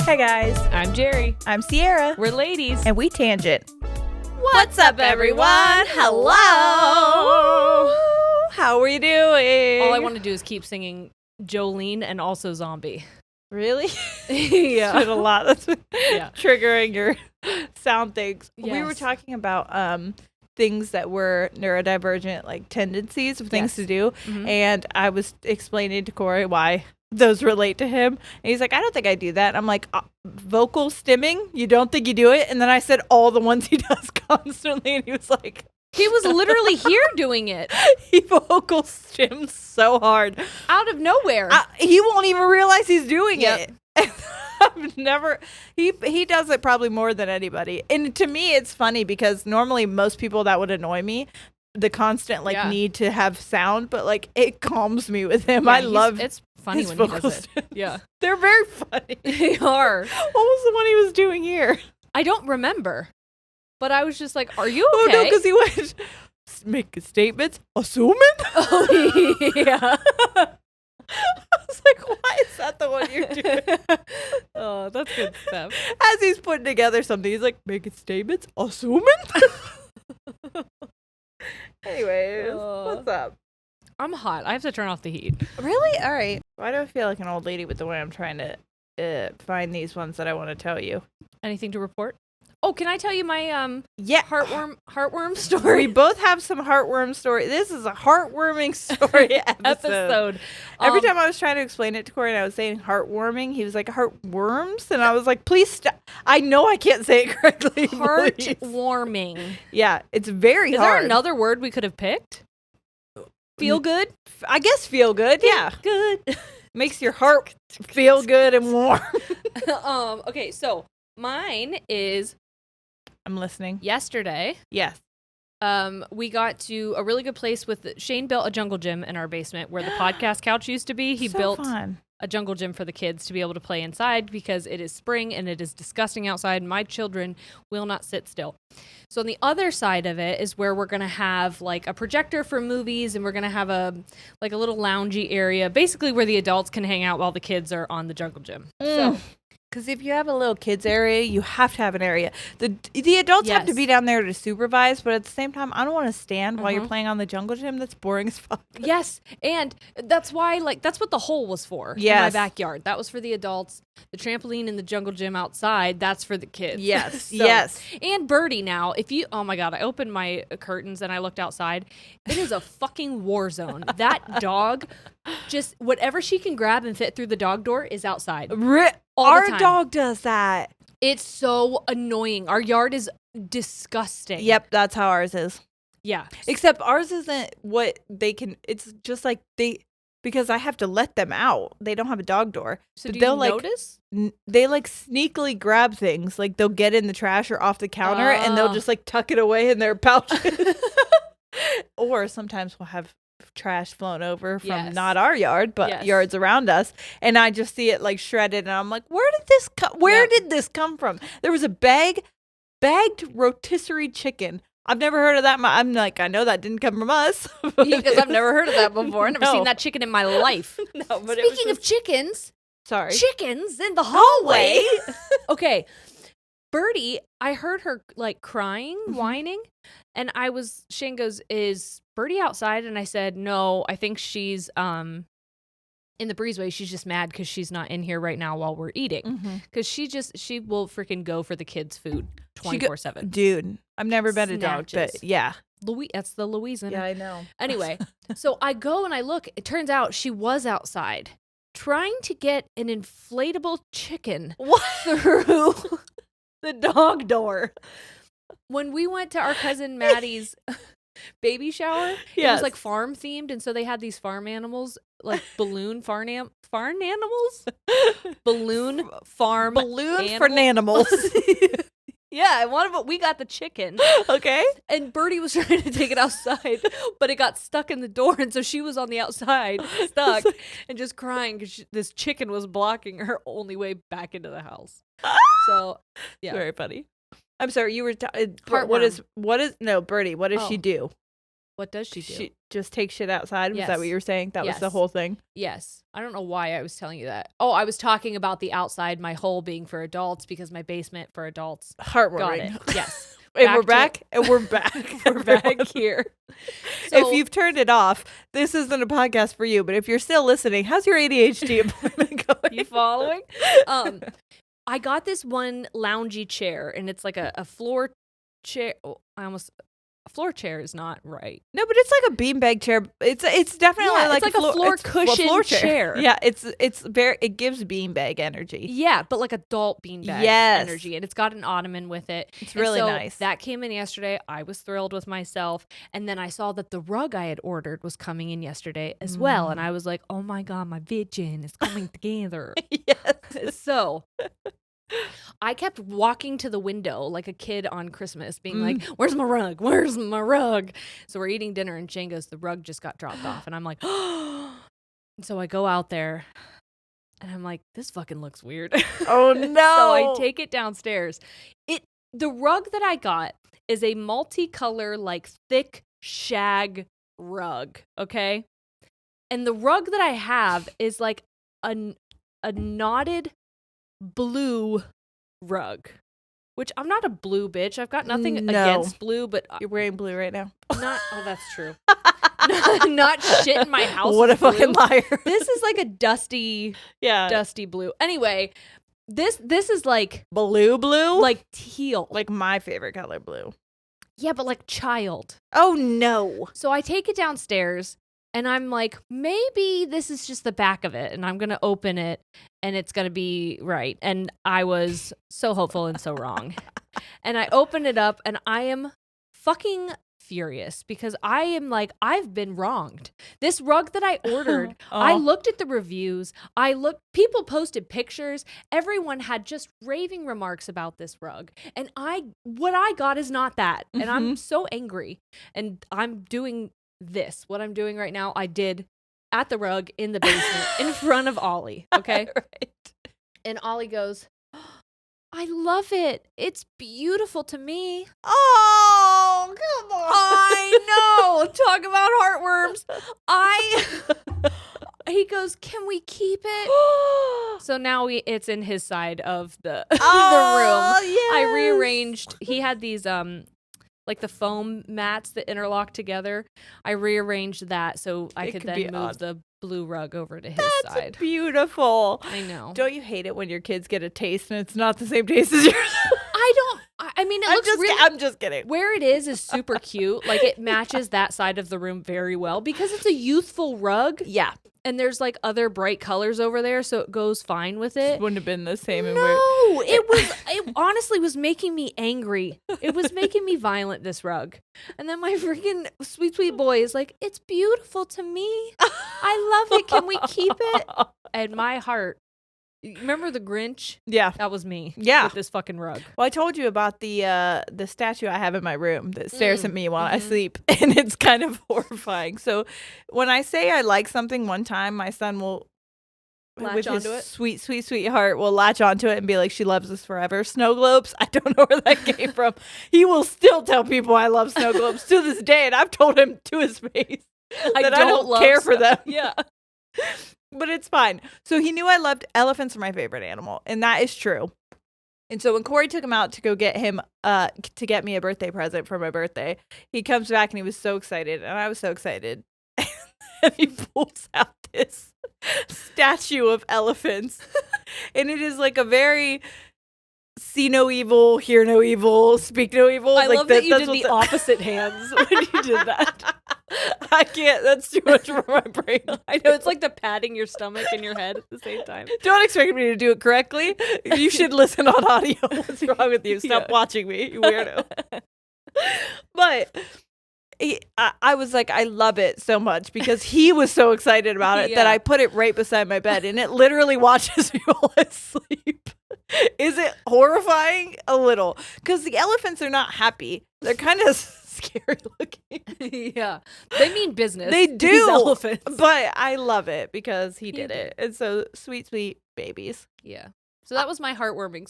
Hey guys, I'm Jerry. I'm Ciara. We're ladies. And we tangent. What's up, everyone? Hello. How are you doing? All I want to do is keep singing Jolene and also Zombie. Really? Yeah. Did a lot. That's Yeah. triggering your sound things. Yes. We were talking about things that were neurodivergent, like tendencies of things to do. Mhm. And I was explaining to Corey why those relate to him. And he's like, I don't think I do that. And I'm like, vocal stimming? You don't think you do it? And then I said all the ones he does constantly. And he was like, He was literally here doing it he vocal stims so hard. out of nowhere. He won't even realize he's doing Yep. it. I've never, he does it probably more than anybody. And to me, it's funny because normally most people that would annoy me, the constant need to have sound, but like it calms me with him. Yeah, I love it's funny his when he vocal does it. stims. Yeah. They're very funny. They are. What was the one he was doing here? I don't remember. But I was just like, are you Oh okay? no, because he went make statements, assuming. Oh, yeah. I was like, why is that the one you're doing? Oh, that's good stuff. As he's putting together something, he's like, making statements, assuming. Anyways, what's up? I'm hot. I have to turn off the heat. Really? All right. Why do I feel like an old lady with the way I'm trying to find these ones that I want to tell you? Anything to report? Oh, can I tell you my Yeah. heartworm story? We both have some heartworm story. This is a heartworming story episode. Every time I was trying to explain it to Corey and I was saying heartwarming, he was like, heartworms? And I was like, please stop. I know I can't say it correctly. Please. Heartwarming. Yeah, it's very Is hard. there another word we could have picked? Feel good? I guess feel good. Yeah. Good. Makes your heart feel good and warm. Okay, so mine is I'm listening. yesterday. Yes. We got to a really good place with Shane built a jungle gym in our basement where the podcast couch used to be. He built a jungle gym for the kids to be able to play inside because it is spring and it is disgusting outside. My children will not sit still. So on the other side of it is where we're going to have like a projector for movies and we're going to have a little loungy area, basically where the adults can hang out while the kids are on the jungle gym. So because if you have a little kids area, you have to have an area. The adults have to be down there to supervise, but at the same time, I don't want to stand while you're playing on the jungle gym. That's boring as fuck. Yes, and that's why, that's what the hole was for in my backyard. That was for the adults. The trampoline in the jungle gym outside, that's for the kids. Yes, yes. And Birdie now, oh my God, I opened my curtains and I looked outside. It is a fucking war zone. That dog, just whatever she can grab and fit through the dog door is outside. Our dog does that. It's so annoying. Our yard is disgusting. Yep, that's how ours is. Yeah. Except ours isn't what they can. It's just like because I have to let them out. They don't have a dog door. So do you notice? They sneakily grab things. Like they'll get in the trash or off the counter and they'll just tuck it away in their pouches. Or sometimes we'll have trash flown over from not our yard but yards around us, and I just see it shredded and I'm like, where did this come from? There was a bagged rotisserie chicken. I've never heard of that. I'm like, I know that didn't come from us because I've never heard of that before. I've never seen that chicken in my life. No, but speaking of chickens, chickens in the hallway. Okay, Birdie, I heard her crying, whining, and Shane goes, is Birdie outside? And I said, no, I think she's in the breezeway. She's just mad because she's not in here right now while we're eating. Because she will freaking go for the kids' food 24/7. Dude, I've never been a dog, but yeah. That's the Louisiana. Yeah, I know. Anyway, so I go and I look. It turns out she was outside trying to get an inflatable chicken through the dog door. When we went to our cousin Maddie's baby shower, it was farm themed, and so they had these farm animals, balloon farm animals, balloon farm for animals. Yeah, and one of them, we got the chicken. Okay. And Birdie was trying to take it outside, but it got stuck in the door, and so she was on the outside, stuck, and just crying because this chicken was blocking her only way back into the house. So, yeah. Very funny. I'm sorry, you were Birdie, what does she do? What does she do? She just takes shit outside. Was Yes. that what you were saying? That was the whole thing? Yes. I don't know why I was telling you that. Oh, I was talking about the outside, my hole being for adults because my basement for adults. Heartwarming. Got it. Yes. And we're back. And we're back. We're back here. So, if you've turned it off, this isn't a podcast for you. But if you're still listening, how's your ADHD appointment going? You following? I got this one loungy chair, and it's like a floor chair. Oh, a floor chair is not right. No, but it's like a beanbag chair. It's definitely like a floor cushion chair. Yeah, it gives beanbag energy. Yeah, but like adult beanbag energy, and it's got an ottoman with it. It's really nice. That came in yesterday. I was thrilled with myself, and then I saw that the rug I had ordered was coming in yesterday as well, and I was like, "Oh my god, my vision is coming together." Yes. So I kept walking to the window like a kid on Christmas, being like, "Where's my rug? Where's my rug?" So we're eating dinner, and Shane goes, "The rug just got dropped off," and I'm like, "Oh!" So I go out there, and I'm like, "This fucking looks weird." Oh no! So I take it downstairs. The rug that I got is a multicolor, like thick shag rug. Okay, and the rug that I have is like a knotted blue rug, which I'm not a blue bitch. I've got nothing against blue, but you're wearing blue right now. Oh, that's true. Not shit in my house. What a fucking liar. This is like a dusty blue. Anyway, this is like blue, like teal, like my favorite color, blue. Yeah, but like child. Oh no. So I take it downstairs. And I'm like, maybe this is just the back of it, and I'm going to open it, and it's going to be right. And I was so hopeful and so wrong. And I open it up, and I am fucking furious because I am like, I've been wronged. This rug that I ordered, I looked at the reviews. People posted pictures. Everyone had just raving remarks about this rug. And what I got is not that. And I'm so angry. And I'm doing what I'm doing right now, I did at the rug in the basement in front of Ollie. Okay. Right. And Ollie goes, "I love it. It's beautiful to me." Oh, come on. I know. Talk about heartworms. He goes, "Can we keep it?" So now it's in his side of the room. Yes. I rearranged. He had these like the foam mats that interlock together. I rearranged that so I could then move the blue rug over to his side. That's beautiful. I know. Don't you hate it when your kids get a taste and it's not the same taste as yours? I mean, it looks really... I'm just kidding. Where it is super cute. Like, it matches that side of the room very well because it's a youthful rug. Yeah. And there's, like, other bright colors over there, so it goes fine with it. Wouldn't have been the same. No, it honestly was making me angry. It was making me violent, this rug. And then my freaking sweet, sweet boy is like, "It's beautiful to me. I love it. Can we keep it?" And my heart... Remember the Grinch? Yeah. That was me. Yeah. With this fucking rug. Well, I told you about the statue I have in my room that stares at me while I sleep, and it's kind of horrifying. So when I say I like something one time, my son will, with his sweet, sweet, sweet heart, will latch onto it and be like, "She loves us forever." Snow globes. I don't know where that came from. He will still tell people I love snow globes to this day, and I've told him to his face that I don't care for them. Yeah. But it's fine. So he knew I loved elephants are my favorite animal, and that is true. And so when Corey took him out to go get him to get me a birthday present for my birthday, he comes back and he was so excited, and I was so excited. And he pulls out this statue of elephants, and it is like a very see no evil, hear no evil, speak no evil. I love that you did the opposite hands when you did that. I can't. That's too much for my brain. I know. It's like the patting your stomach and your head at the same time. Don't expect me to do it correctly. You should listen on audio. What's wrong with you? Stop watching me, you weirdo. But I was like, I love it so much because he was so excited about it that I put it right beside my bed, and it literally watches me while I sleep. Is it horrifying? A little. Because the elephants are not happy. They're kind of scary looking. Yeah. They mean business. They do. These elephants. But I love it because he did it. And so sweet, sweet babies. Yeah. So that was my heartwarming.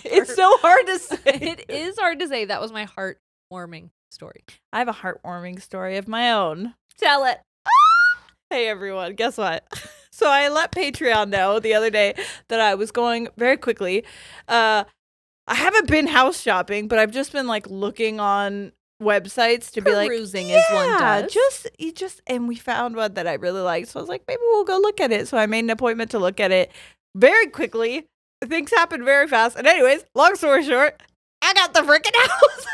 It's so hard to say. It is hard to say. That was my heartwarming story. I have a heartwarming story of my own. Tell it. Hey, everyone. Guess what? So I let Patreon know the other day that I was going very quickly. I haven't been house shopping, but I've just been like looking on websites to be like, perusing as one does. And we found one that I really liked. So I was like, maybe we'll go look at it. So I made an appointment to look at it very quickly. Things happen very fast. And anyways, long story short, I got the freaking house.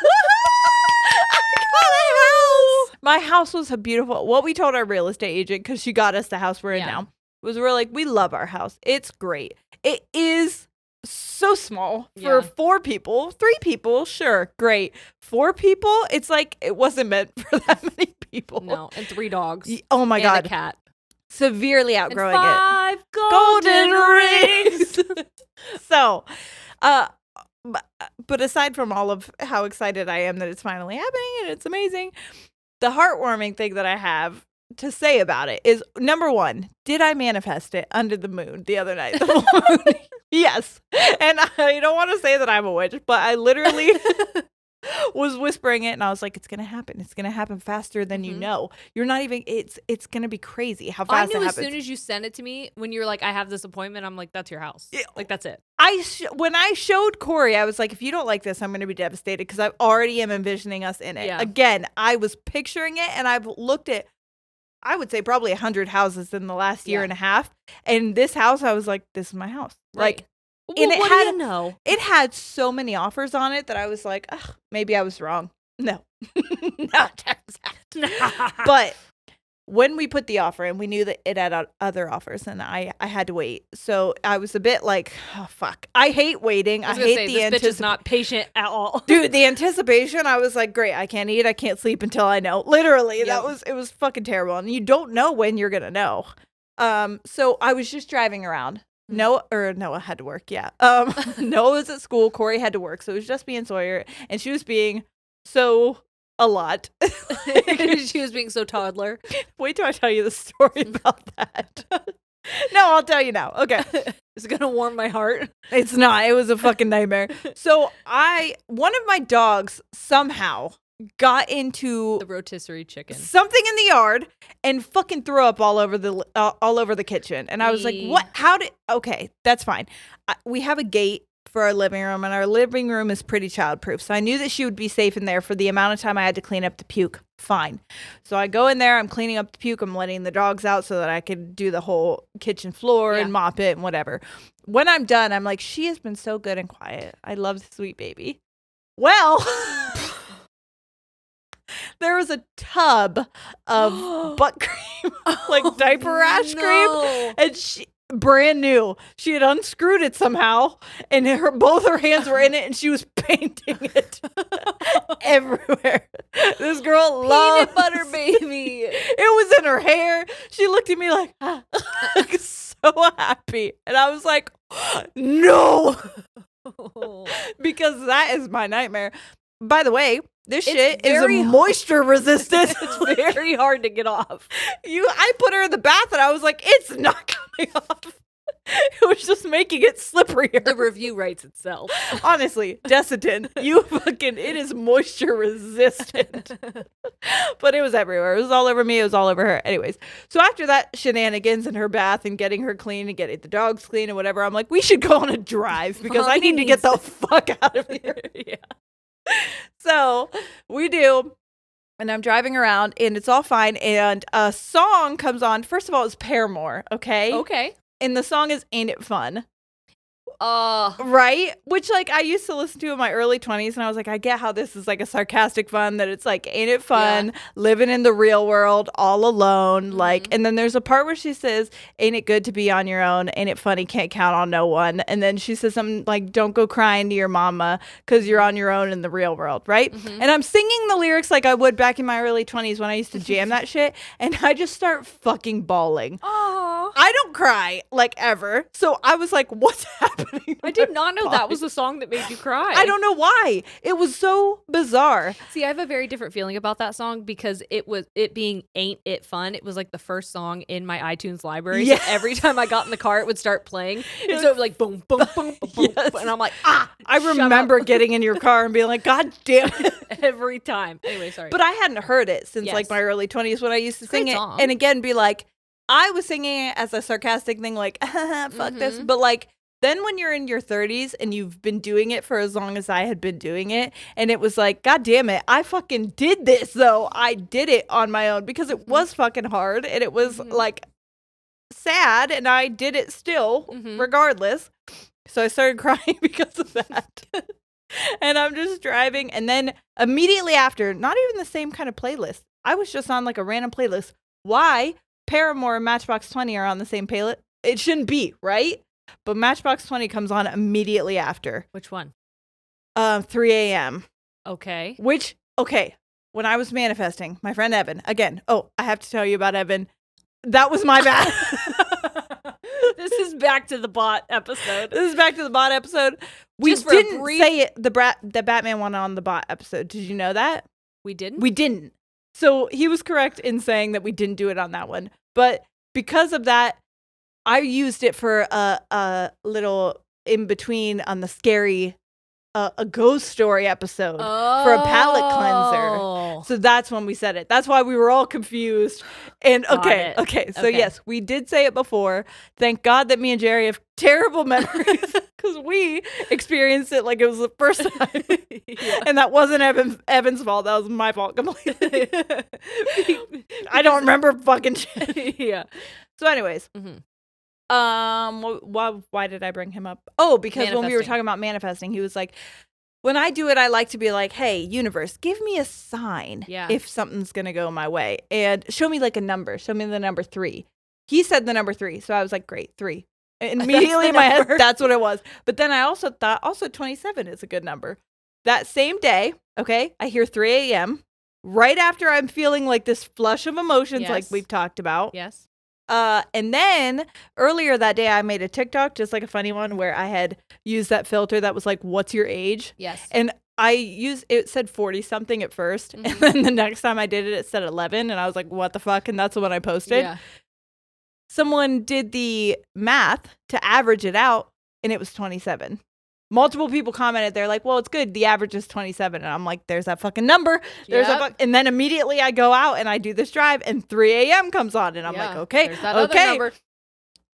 My house was a beautiful. What we told our real estate agent, because she got us the house we're in now, was we're like, we love our house. It's great. It is so small for 4 people. 3 people, sure, great. 4 people, it's like it wasn't meant for that many people. No, and 3 dogs. Oh my God. And a cat. Severely outgrowing and 5 golden rings. So, but aside from all of how excited I am that it's finally happening and it's amazing, the heartwarming thing that I have to say about it is, number 1, did I manifest it under the moon the other night? The moon. Yes. And I don't want to say that I'm a witch, but I literally was whispering it and I was like, it's going to happen. It's going to happen faster than you know. You're not even, it's going to be crazy how fast it happens. I knew as soon as you sent it to me, when you were like, I have this appointment, I'm like, that's your house. Yeah. Like, that's it. When I showed Corey, I was like, if you don't like this, I'm going to be devastated because I already am envisioning us in it. Yeah. Again, I was picturing it and I've looked at, I would say probably 100 houses in the last year and a half. And this house, I was like, this is my house. Right. Like, well, and what do you know? It had so many offers on it that I was like, ugh, maybe I was wrong. No. Not But when we put the offer in, we knew that it had other offers and I had to wait. So I was a bit like, oh, fuck. I hate waiting. I hate the anticipation. This bitch is not patient at all. Dude, the anticipation, I was like, great, I can't eat, I can't sleep until I know. Literally, it was fucking terrible. And you don't know when you're going to know. So I was just driving around. Noah had to work, yeah. Noah was at school, Corey had to work. So it was just me and Sawyer. And she was being so... a lot. She was being so toddler. Wait till I tell you the story about that. No, I'll tell you now. Okay. It's going to warm my heart. It's not. It was a fucking nightmare. So one of my dogs somehow got into the rotisserie chicken, something in the yard, and fucking threw up all over the kitchen. And I was like, what? Okay, that's fine. We have a gate for our living room, and our living room is pretty childproof. So I knew that she would be safe in there for the amount of time I had to clean up the puke. Fine. So I go in there, I'm cleaning up the puke, I'm letting the dogs out so that I could do the whole kitchen floor and mop it and whatever. When I'm done, I'm like, she has been so good and quiet. I love the sweet baby. Well, there was a tub of butt cream, like diaper rash cream, and brand new. She had unscrewed it somehow, and both her hands were in it, and she was painting it everywhere. This girl loved peanut butter baby. It was in her hair. She looked at me like so happy, and I was like, no, because that is my nightmare. By the way, this shit is moisture resistant. It's very hard to get off. I put her in the bath and I was like, it's not coming off. It was just making it slipperier. The review writes itself. Honestly, Desitin, it is moisture resistant. But it was everywhere. It was all over me. It was all over her. Anyways, so after that shenanigans in her bath and getting her clean and getting the dogs clean and whatever, I'm like, we should go on a drive because I need to get the fuck out of here. Yeah. So we do, and I'm driving around, and it's all fine, and a song comes on. First of all, it's Paramore, okay? And the song is Ain't It Fun? Right? Which, like, I used to listen to in my early 20s, and I was like, I get how this is, like, a sarcastic fun, that it's, like, ain't it fun, living in the real world, all alone, like, and then there's a part where she says, ain't it good to be on your own, ain't it funny, can't count on no one, and then she says something like, don't go crying to your mama, because you're on your own in the real world, right? And I'm singing the lyrics like I would back in my early 20s when I used to jam that shit, and I just start fucking bawling. Aww. I don't cry, like, ever, so I was like, what's happening? putting. I did not know that was the song that made you cry. I don't know why. It was so bizarre. See, I have a very different feeling about that song because it being Ain't It Fun. It was like the first song in my iTunes library. Yes. So every time I got in the car, it would start playing. And so it was like boom, boom, boom, boom, Yes. boom. And I'm like, I remember getting in your car and being like, God damn it. every time. Anyway, sorry. But I hadn't heard it since Yes. like my early 20s when I used to sing Great it. song. And again, be like, I was singing it as a sarcastic thing, like, fuck this. But like, then when you're in your 30s and you've been doing it for as long as I had been doing it, and it was like, God damn it, I fucking did this though. I did it on my own because it was fucking hard and it was like sad, and I did it still regardless. So I started crying because of that. And I'm just driving, and then immediately after, not even the same kind of playlist. I was just on like a random playlist. Why Paramore and Matchbox 20 are on the same playlist? It shouldn't be, right? But Matchbox 20 comes on immediately after. Which one? 3 a.m. Okay. Which, when I was manifesting, my friend Evan, again, I have to tell you about Evan. That was my bad. This is back to the bot episode. We Just for didn't a brief... say it, the Batman one on the bot episode. Did you know that? We didn't? We didn't. So he was correct in saying that we didn't do it on that one. But because of that, I used it for a little in between on the scary, a ghost story episode for a palate cleanser. So that's when we said it. That's why we were all confused. And okay. So yes, we did say it before. Thank God that me and Jerry have terrible memories because we experienced it like it was the first time. And that wasn't Evan's fault. That was my fault completely. I don't remember fucking shit. Yeah. So anyways. Why did I bring him up? Oh, because when we were talking about manifesting, he was like, when I do it, I like to be like, hey, universe, give me a sign if something's going to go my way and show me like a number. Show me the number 3. He said the number 3. So I was like, great, 3. And immediately in my head, that's what it was. But then I also thought 27 is a good number. That same day, I hear 3 a.m. right after I'm feeling like this flush of emotions like we've talked about. Yes. And then earlier that day, I made a TikTok, just like a funny one, where I had used that filter that was like, what's your age? Yes. And it said 40 something at first. And then the next time I did it, it said 11. And I was like, what the fuck? And that's the one I posted. Yeah. Someone did the math to average it out, and it was 27. Multiple people commented. They're like, well, it's good. The average is 27. And I'm like, there's that fucking number. And then immediately I go out and I do this drive, and 3 a.m. comes on. And I'm like, okay. There's that other number.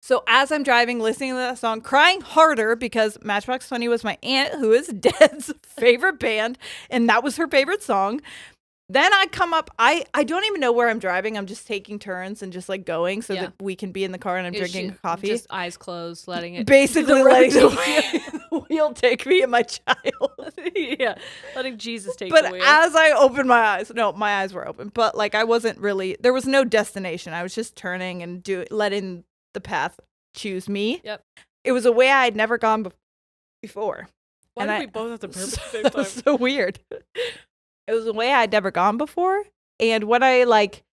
So as I'm driving, listening to that song, crying harder because Matchbox 20 was my aunt, who is dead's favorite band. And that was her favorite song. Then I come up, I don't even know where I'm driving. I'm just taking turns and just like going so that we can be in the car and I'm drinking coffee. Just eyes closed, letting it. Basically letting the wheel take me and my child. Letting Jesus take the wheel. But as I opened my eyes, my eyes were open. But like I wasn't really, there was no destination. I was just turning and letting the path choose me. Yep. It was a way I had never gone before. Why did we both have to burp at the same time? So weird. It was a way I'd never gone before. And when I like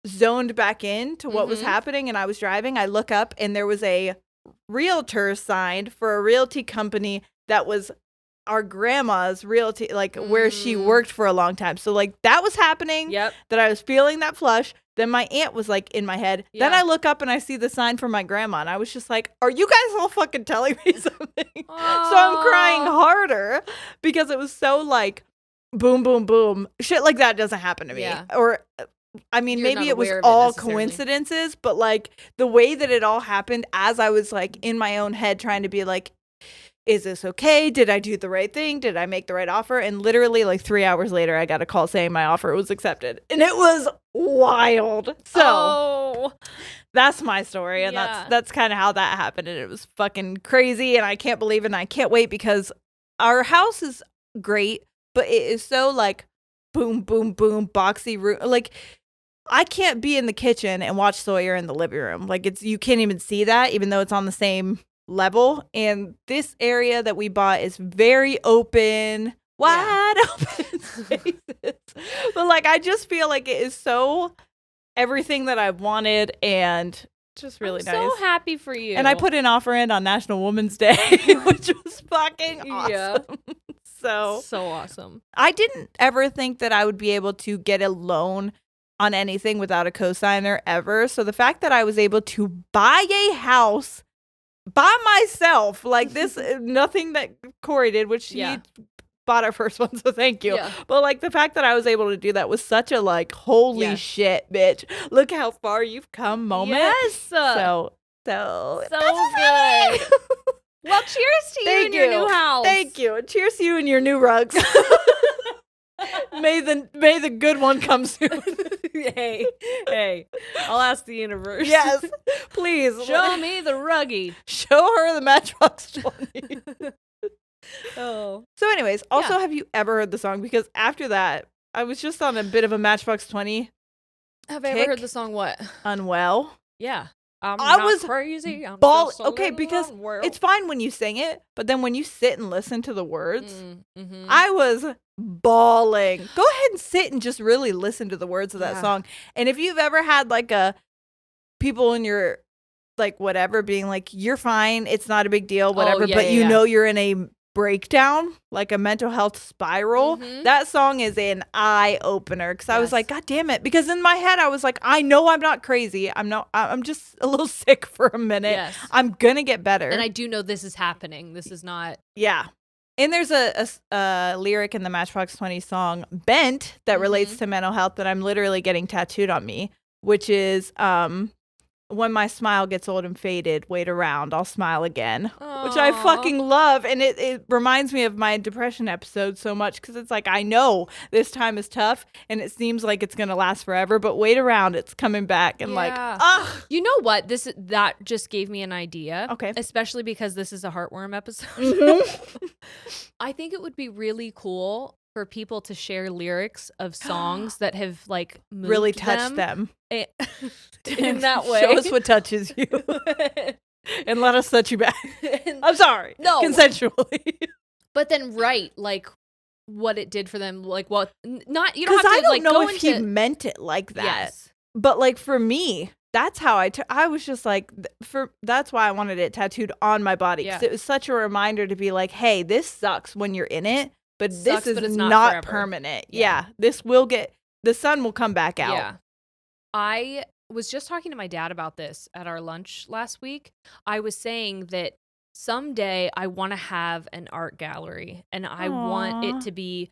zoned back into what was happening and I was driving, I look up and there was a realtor sign for a realty company that was our grandma's realty, like where she worked for a long time. So like that was happening. Yep. That I was feeling that flush. Then my aunt was like in my head. Yeah. Then I look up and I see the sign for my grandma. And I was just like, are you guys all fucking telling me something? Aww. So I'm crying harder because it was so like, boom, boom, boom. Shit like that doesn't happen to me. Yeah. Or, I mean, maybe it was all coincidences, but like the way that it all happened as I was like in my own head trying to be like, is this okay? Did I do the right thing? Did I make the right offer? And literally like 3 hours later, I got a call saying my offer was accepted. And it was wild. So that's my story. And that's kind of how that happened. And it was fucking crazy. And I can't believe it. And I can't wait because our house is great. But it is so like boom, boom, boom, boxy room. Like I can't be in the kitchen and watch Sawyer in the living room. Like you can't even see that, even though it's on the same level. And this area that we bought is very open, wide open spaces. But like I just feel like it is so everything that I've wanted, and Just really I'm nice. so happy for you. And I put an offer in on National Women's Day, which was fucking awesome. Yeah. So awesome. I didn't ever think that I would be able to get a loan on anything without a cosigner ever. So the fact that I was able to buy a house by myself, like this, nothing that Corey did, which he bought our first one, so thank you. Yeah. But like the fact that I was able to do that was such a like, holy shit, bitch. Look how far you've come moment. Yes. So good. Well, cheers to you and your new house. Thank you. Cheers to you and your new rugs. May the good one come soon. Hey, I'll ask the universe. Yes, please. Show me the ruggy. Show her the Matchbox 20. Oh. So anyways, also have you ever heard the song? Because after that, I was just on a bit of a Matchbox 20. Have I ever heard the song what? Unwell. Yeah. I was crazy. Okay, because it's fine when you sing it, but then when you sit and listen to the words, I was bawling. Go ahead and sit and just really listen to the words of that song. And if you've ever had like people in your like whatever being like, you're fine, it's not a big deal, whatever, but you know you're in a breakdown, like a mental health spiral, that song is an eye opener because I was like, God damn it, because in my head I was like, I know I'm not crazy, I'm just a little sick for a minute, I'm gonna get better, and I do know this is happening, this is not and there's a lyric in the Matchbox 20 song Bent that relates to mental health that I'm literally getting tattooed on me, which is when my smile gets old and faded, wait around, I'll smile again. Aww. Which I fucking love. And it reminds me of my depression episode so much because it's like, I know this time is tough and it seems like it's going to last forever, but wait around, it's coming back. And you know what? That just gave me an idea. Okay. Especially because this is a heartworm episode. I think it would be really cool for people to share lyrics of songs that have like moved really touched them. In that way. Show us what touches you. And let us touch you back. I'm sorry. No. Consensually. But then write like what it did for them. Like what not you don't have to I don't like know go if into... he meant it like that. Yes. But like for me, that's how I was just like, that's why I wanted it tattooed on my body. Because it was such a reminder to be like, hey, this sucks when you're in it. But this is not permanent. Yeah. This will the sun will come back out. Yeah. I was just talking to my dad about this at our lunch last week. I was saying that someday I want to have an art gallery and I want it to be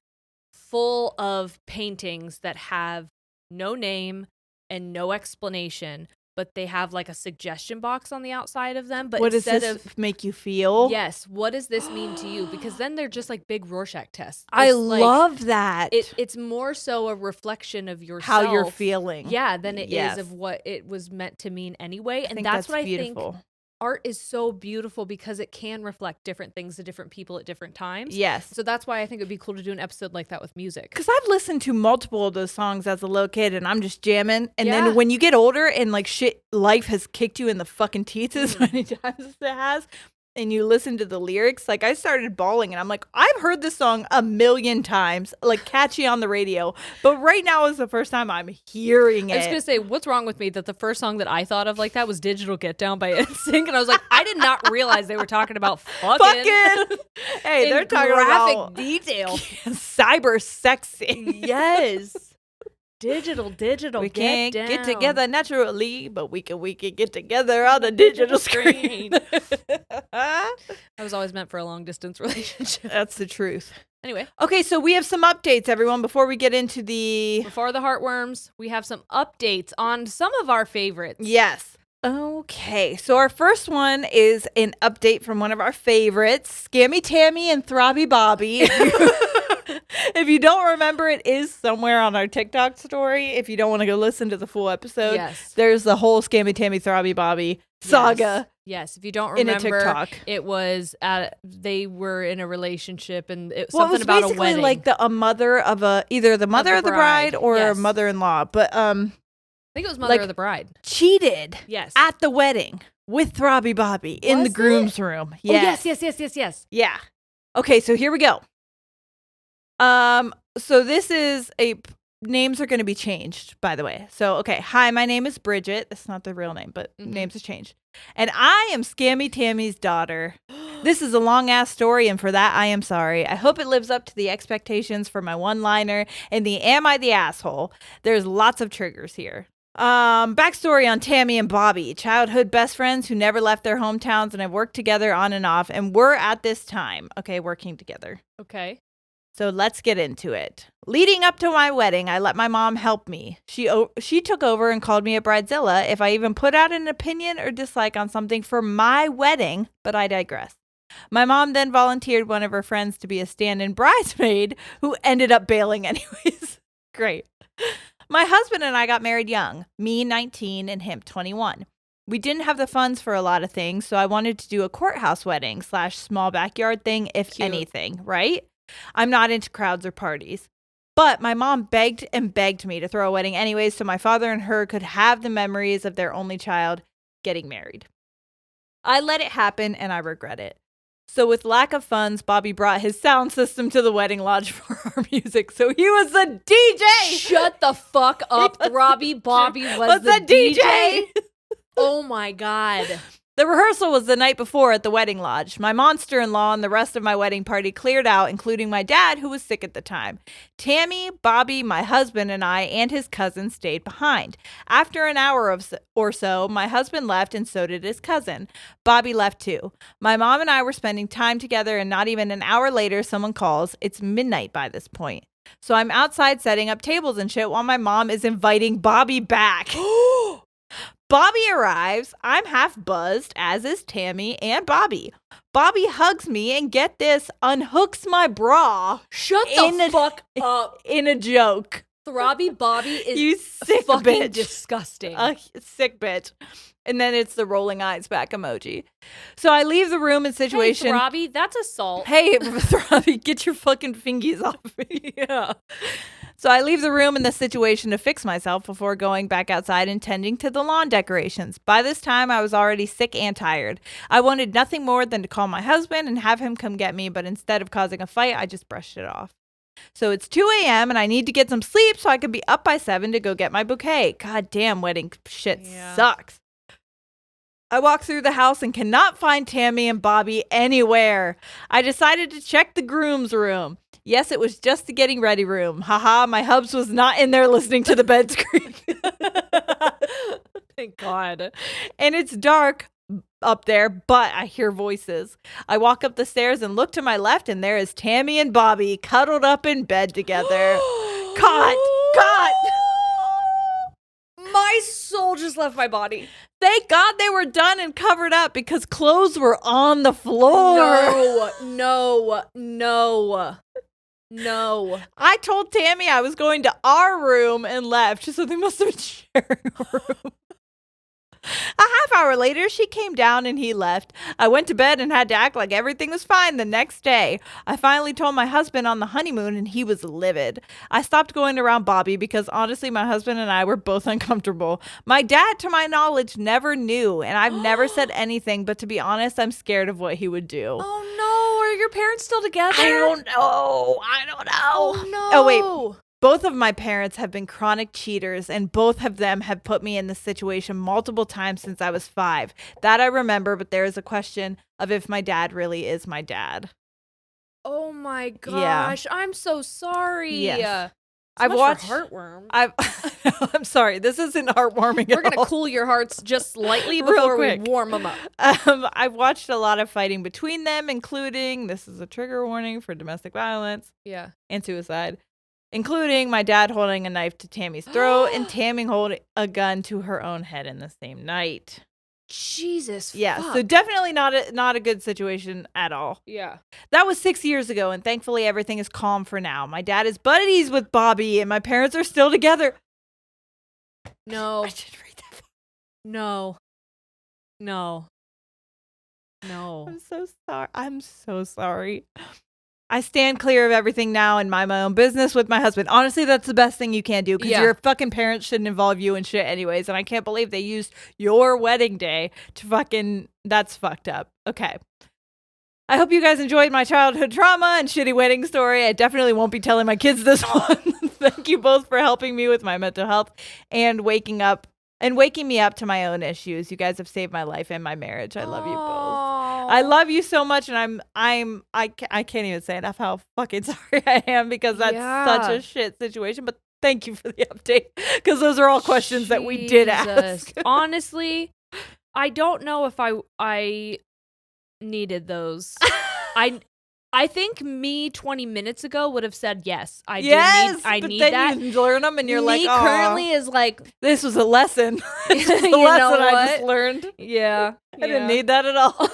full of paintings that have no name and no explanation, but they have like a suggestion box on the outside of them. But what does this make you feel? Yes. What does this mean to you? Because then they're just like big Rorschach tests. I love that. It's more so a reflection of yourself. How you're feeling. Yeah, than it is of what it was meant to mean anyway. And that's what beautiful. I think art is so beautiful because it can reflect different things to different people at different times. Yes. So that's why I think it would be cool to do an episode like that with music. Because I've listened to multiple of those songs as a little kid and I'm just jamming. And then when you get older and like life has kicked you in the fucking teeth as many times as it has, and you listen to the lyrics, like I started bawling and I'm like, I've heard this song a million times, like catchy on the radio, but right now is the first time I'm hearing it. I was gonna say, what's wrong with me that the first song that I thought of like that was Digital Get Down by NSYNC, and I was like, I did not realize they were talking about fucking. Hey, they're talking about graphic detail, cyber sexy. Yes. Digital. We can't get together naturally, but we can get together on a digital screen. I was always meant for a long distance relationship. That's the truth. Anyway. Okay, so we have some updates, everyone, before we get into Before the heartworms, we have some updates on some of our favorites. Yes. Okay, so our first one is an update from one of our favorites, Scammy Tammy and Throbby Bobby. If you don't remember, it is somewhere on our TikTok story. If you don't want to go listen to the full episode, there's the whole Scammy Tammy Throbby Bobby saga. Yes. If you don't remember, in a TikTok. It was they were in a relationship and it was something about a wedding. Like a mother of either the mother of the bride or a mother-in-law, but I think it was mother of the bride. Cheated. Yes. At the wedding with Throbby Bobby in the groom's room. Yes. Yes. Yeah. Okay, so here we go. So this is names are going to be changed, by the way. So, okay. Hi, my name is Bridget. That's not the real name, but names have changed. And I am Scammy Tammy's daughter. This is a long-ass story, and for that, I am sorry. I hope it lives up to the expectations for my one-liner and the am I the asshole. There's lots of triggers here. Backstory on Tammy and Bobby, childhood best friends who never left their hometowns and have worked together on and off, and were at this time, working together. Okay. So let's get into it. Leading up to my wedding, I let my mom help me. She took over and called me a bridezilla if I even put out an opinion or dislike on something for my wedding, but I digress. My mom then volunteered one of her friends to be a stand-in bridesmaid who ended up bailing anyways. Great. My husband and I got married young, me 19 and him 21. We didn't have the funds for a lot of things, so I wanted to do a courthouse wedding / small backyard thing, if anything, right? I'm not into crowds or parties. But my mom begged and begged me to throw a wedding anyways so my father and her could have the memories of their only child getting married. I let it happen and I regret it. So with lack of funds, Bobby brought his sound system to the wedding lodge for our music. So he was the DJ. Shut the fuck up. Throbby Bobby was the DJ. Oh my God. The rehearsal was the night before at the wedding lodge. My monster-in-law and the rest of my wedding party cleared out, including my dad, who was sick at the time. Tammy, Bobby, my husband, and I and his cousin stayed behind. After an hour or so, my husband left and so did his cousin. Bobby left too. My mom and I were spending time together and not even an hour later, someone calls. It's midnight by this point. So I'm outside setting up tables and shit while my mom is inviting Bobby back. Bobby arrives. I'm half buzzed, as is Tammy and Bobby. Bobby hugs me and, get this, unhooks my bra. Shut the fuck up. In a joke. Throbby Bobby is you sick fucking bitch. Disgusting. Sick bitch. And then it's the rolling eyes back emoji. So I leave the room in situation. Hey, Throbby, that's assault. Hey, Throbby, get your fucking fingies off me. Yeah. So I leave the room in the situation to fix myself before going back outside and tending to the lawn decorations. By this time, I was already sick and tired. I wanted nothing more than to call my husband and have him come get me, but instead of causing a fight, I just brushed it off. So it's 2 a.m. and I need to get some sleep so I can be up by 7 to go get my bouquet. God damn, wedding shit sucks. I walk through the house and cannot find Tammy and Bobby anywhere. I decided to check the groom's room. Yes, it was just the getting ready room. Haha, my hubs was not in there listening to the bed screen. Thank God. And it's dark up there, but I hear voices. I walk up the stairs and look to my left, and there is Tammy and Bobby cuddled up in bed together. Cut! My soul just left my body. Thank God they were done and covered up because clothes were on the floor. No. I told Tammy I was going to our room and left, so they must have been sharing a room. A half hour later, she came down and he left. I went to bed and had to act like everything was fine the next day. I finally told my husband on the honeymoon and he was livid. I stopped going around Bobby because honestly, my husband and I were both uncomfortable. My dad, to my knowledge, never knew, and I've never said anything, but to be honest, I'm scared of what he would do. Oh no, are your parents still together? I don't know. Oh no. Oh wait. Both of my parents have been chronic cheaters, and both of them have put me in this situation multiple times since I was 5. That I remember, but there is a question of if my dad really is my dad. Oh my gosh, I'm so sorry. Yes. I've watched Heartworm. I'm sorry, this isn't heartwarming We're going to cool your hearts just slightly before we warm them up. I've watched a lot of fighting between them, including, this is a trigger warning for domestic violence and suicide. Including my dad holding a knife to Tammy's throat and Tammy holding a gun to her own head in the same night. Jesus. Yeah, fuck. so definitely not a good situation at all. Yeah. That was 6 years ago, and thankfully everything is calm for now. My dad is buddies with Bobby, and my parents are still together. No. I should read that. No. I'm so sorry. I stand clear of everything now and mind my own business with my husband. Honestly, that's the best thing you can do because your fucking parents shouldn't involve you in shit anyways. And I can't believe they used your wedding day to fucking... That's fucked up. Okay. I hope you guys enjoyed my childhood trauma and shitty wedding story. I definitely won't be telling my kids this one. Thank you both for helping me with my mental health and waking me up to my own issues. You guys have saved my life and my marriage. I love you both. I love you so much, and I can't even say enough how fucking sorry I am, because that's such a shit situation. But thank you for the update, because those are all questions that we did ask. Honestly, I don't know if I needed those. I think me 20 minutes ago would have said yes. I need that. You learn them, and you're me like, currently is like, this was a lesson. This was a lesson I just learned. Yeah, I didn't need that at all.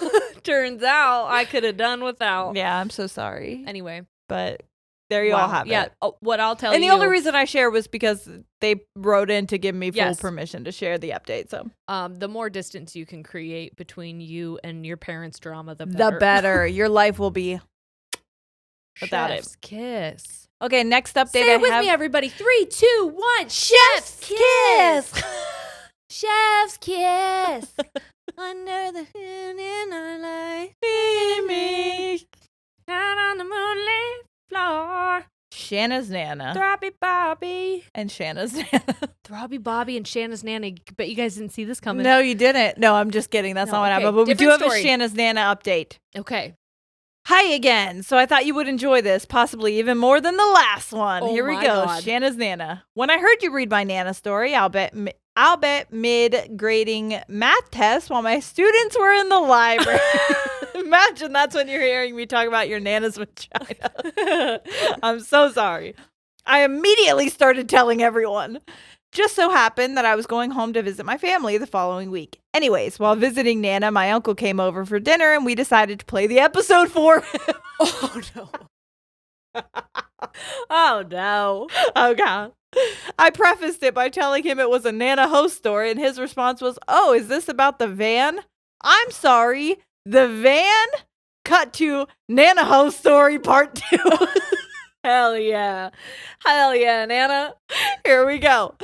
Turns out I could have done without. Yeah, I'm so sorry. Anyway, but there you all have it. Yeah, what I'll tell you. And the only reason I share was because they wrote in to give me full permission to share the update. So, the more distance you can create between you and your parents' drama, the better. The better. Your life will be without Chef's it. Kiss. Okay, next update. Say it with me, everybody. 3, 2, 1. Chef's Kiss. Chef's Kiss. Under the moon in our life. Be me. Down on the moonlit floor. Shanna's Nana. Throbby Bobby. And Shanna's Nana. Throbby Bobby and Shanna's Nana. Bet you guys didn't see this coming. No, you didn't. No, I'm just kidding. That's not what happened. But we do have a Shanna's Nana update. Okay. Hi again. So I thought you would enjoy this, possibly even more than the last one. Here we go. God. Shanna's Nana. When I heard you read my Nana story, I'll bet mid-grading math test while my students were in the library. Imagine that's when you're hearing me talk about your Nana's vagina. I'm so sorry. I immediately started telling everyone. Just so happened that I was going home to visit my family the following week. Anyways, while visiting Nana, my uncle came over for dinner, and we decided to play the episode for him. Oh, no. Oh, no. Oh, God. I prefaced it by telling him it was a Nana host story, and his response was, "Oh, is this about the van? I'm sorry, the van?" Cut to Nana host story part 2. Hell yeah. Hell yeah, Nana. Here we go.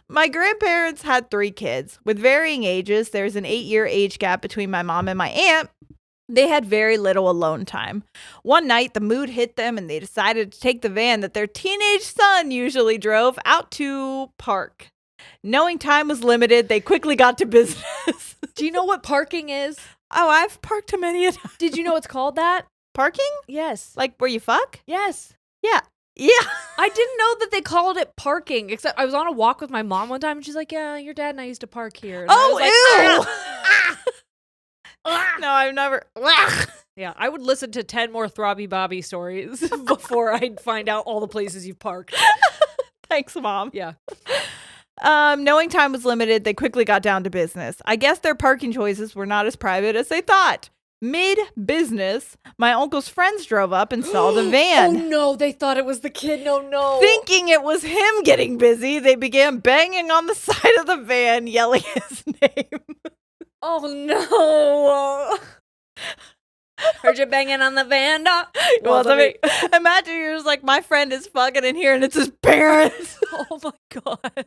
My grandparents had 3 kids. With varying ages, there's an 8-year age gap between my mom and my aunt. They had very little alone time. One night, the mood hit them, and they decided to take the van that their teenage son usually drove out to park. Knowing time was limited, they quickly got to business. Do you know what parking is? Oh, I've parked too many a time. Did you know it's called that? Parking? Yes. Like where you fuck? Yes. Yeah. Yeah. I didn't know that they called it parking, except I was on a walk with my mom one time, and she's like, "Yeah, your dad and I used to park here." And I was ew! No, I've never. Yeah, I would listen to 10 more Throbby Bobby stories before I'd find out all the places you've parked. Thanks, Mom. Yeah. Knowing time was limited, they quickly got down to business. I guess their parking choices were not as private as they thought. Mid-business, my uncle's friends drove up and saw the van. Oh, no, they thought it was the kid. No. Thinking it was him getting busy, they began banging on the side of the van, yelling his name. Oh, no. Heard you banging on the van, dog. Imagine you're just like, my friend is fucking in here and it's his parents. Oh my God.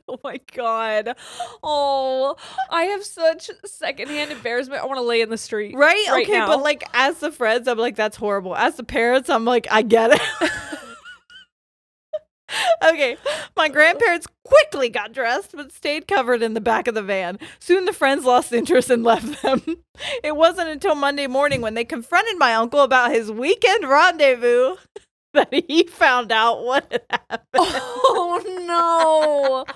Oh my God. Oh, I have such secondhand embarrassment. I want to lay in the street. Right okay, now. But like, as the friends, I'm like, that's horrible. As the parents, I'm like, I get it. Okay, my grandparents quickly got dressed but stayed covered in the back of the van. Soon the friends lost interest and left them. It wasn't until Monday morning when they confronted my uncle about his weekend rendezvous that he found out what had happened. Oh, no.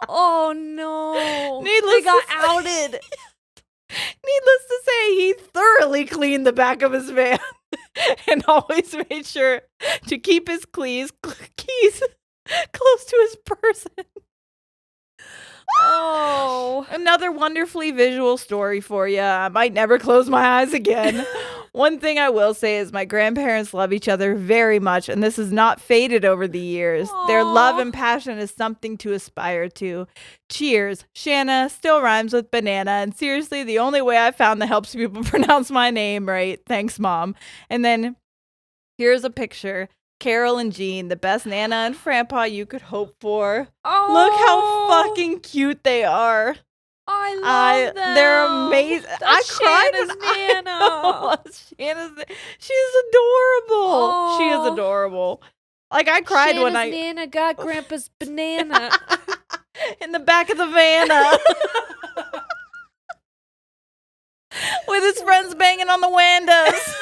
Oh, no. They got outed. Needless to say, he thoroughly cleaned the back of his van and always made sure to keep his keys close to his person. Oh, another wonderfully visual story for you. I might never close my eyes again. One thing I will say is my grandparents love each other very much, and this has not faded over the years. Aww. Their love and passion is something to aspire to. Cheers. Shanna still rhymes with banana, and seriously, the only way I found that helps people pronounce my name right. Thanks, Mom. And then here's a picture. Carol and Jean, the best Nana and Grandpa you could hope for. Oh, look how fucking cute they are. I love them. They're amazing. I cried when Nana. She's adorable. Oh. She is adorable. Like, I cried Shanna's when Nana got Grandpa's banana. in the back of the van. With his friends banging on the windows.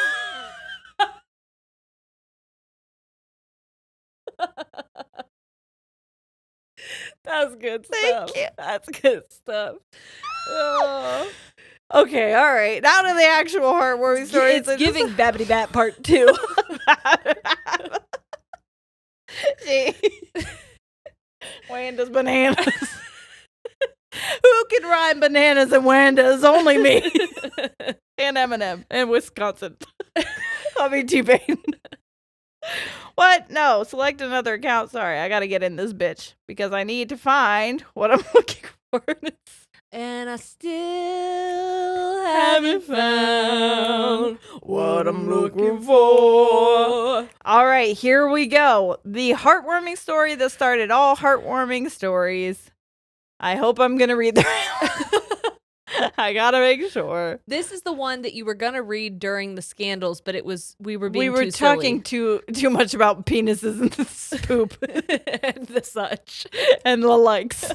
That's good stuff. Thank you. That's good stuff. Oh. Okay, all right. Now to the actual heartwarming stories. It's giving Babbity Bat Part 2. Wanda's bananas. Who can rhyme bananas and Wanda's? Only me. And Eminem. And Wisconsin. I'll be T-Pain. What? No. Select another account. Sorry, I gotta get in this bitch. Because I need to find what I'm looking for. And I still haven't found what I'm looking for. All right, here we go. The heartwarming story that started all heartwarming stories. I hope I'm going to read the I got to make sure. This is the one that you were going to read during the scandals, but we were talking too much about penises and the poop and the such and the likes.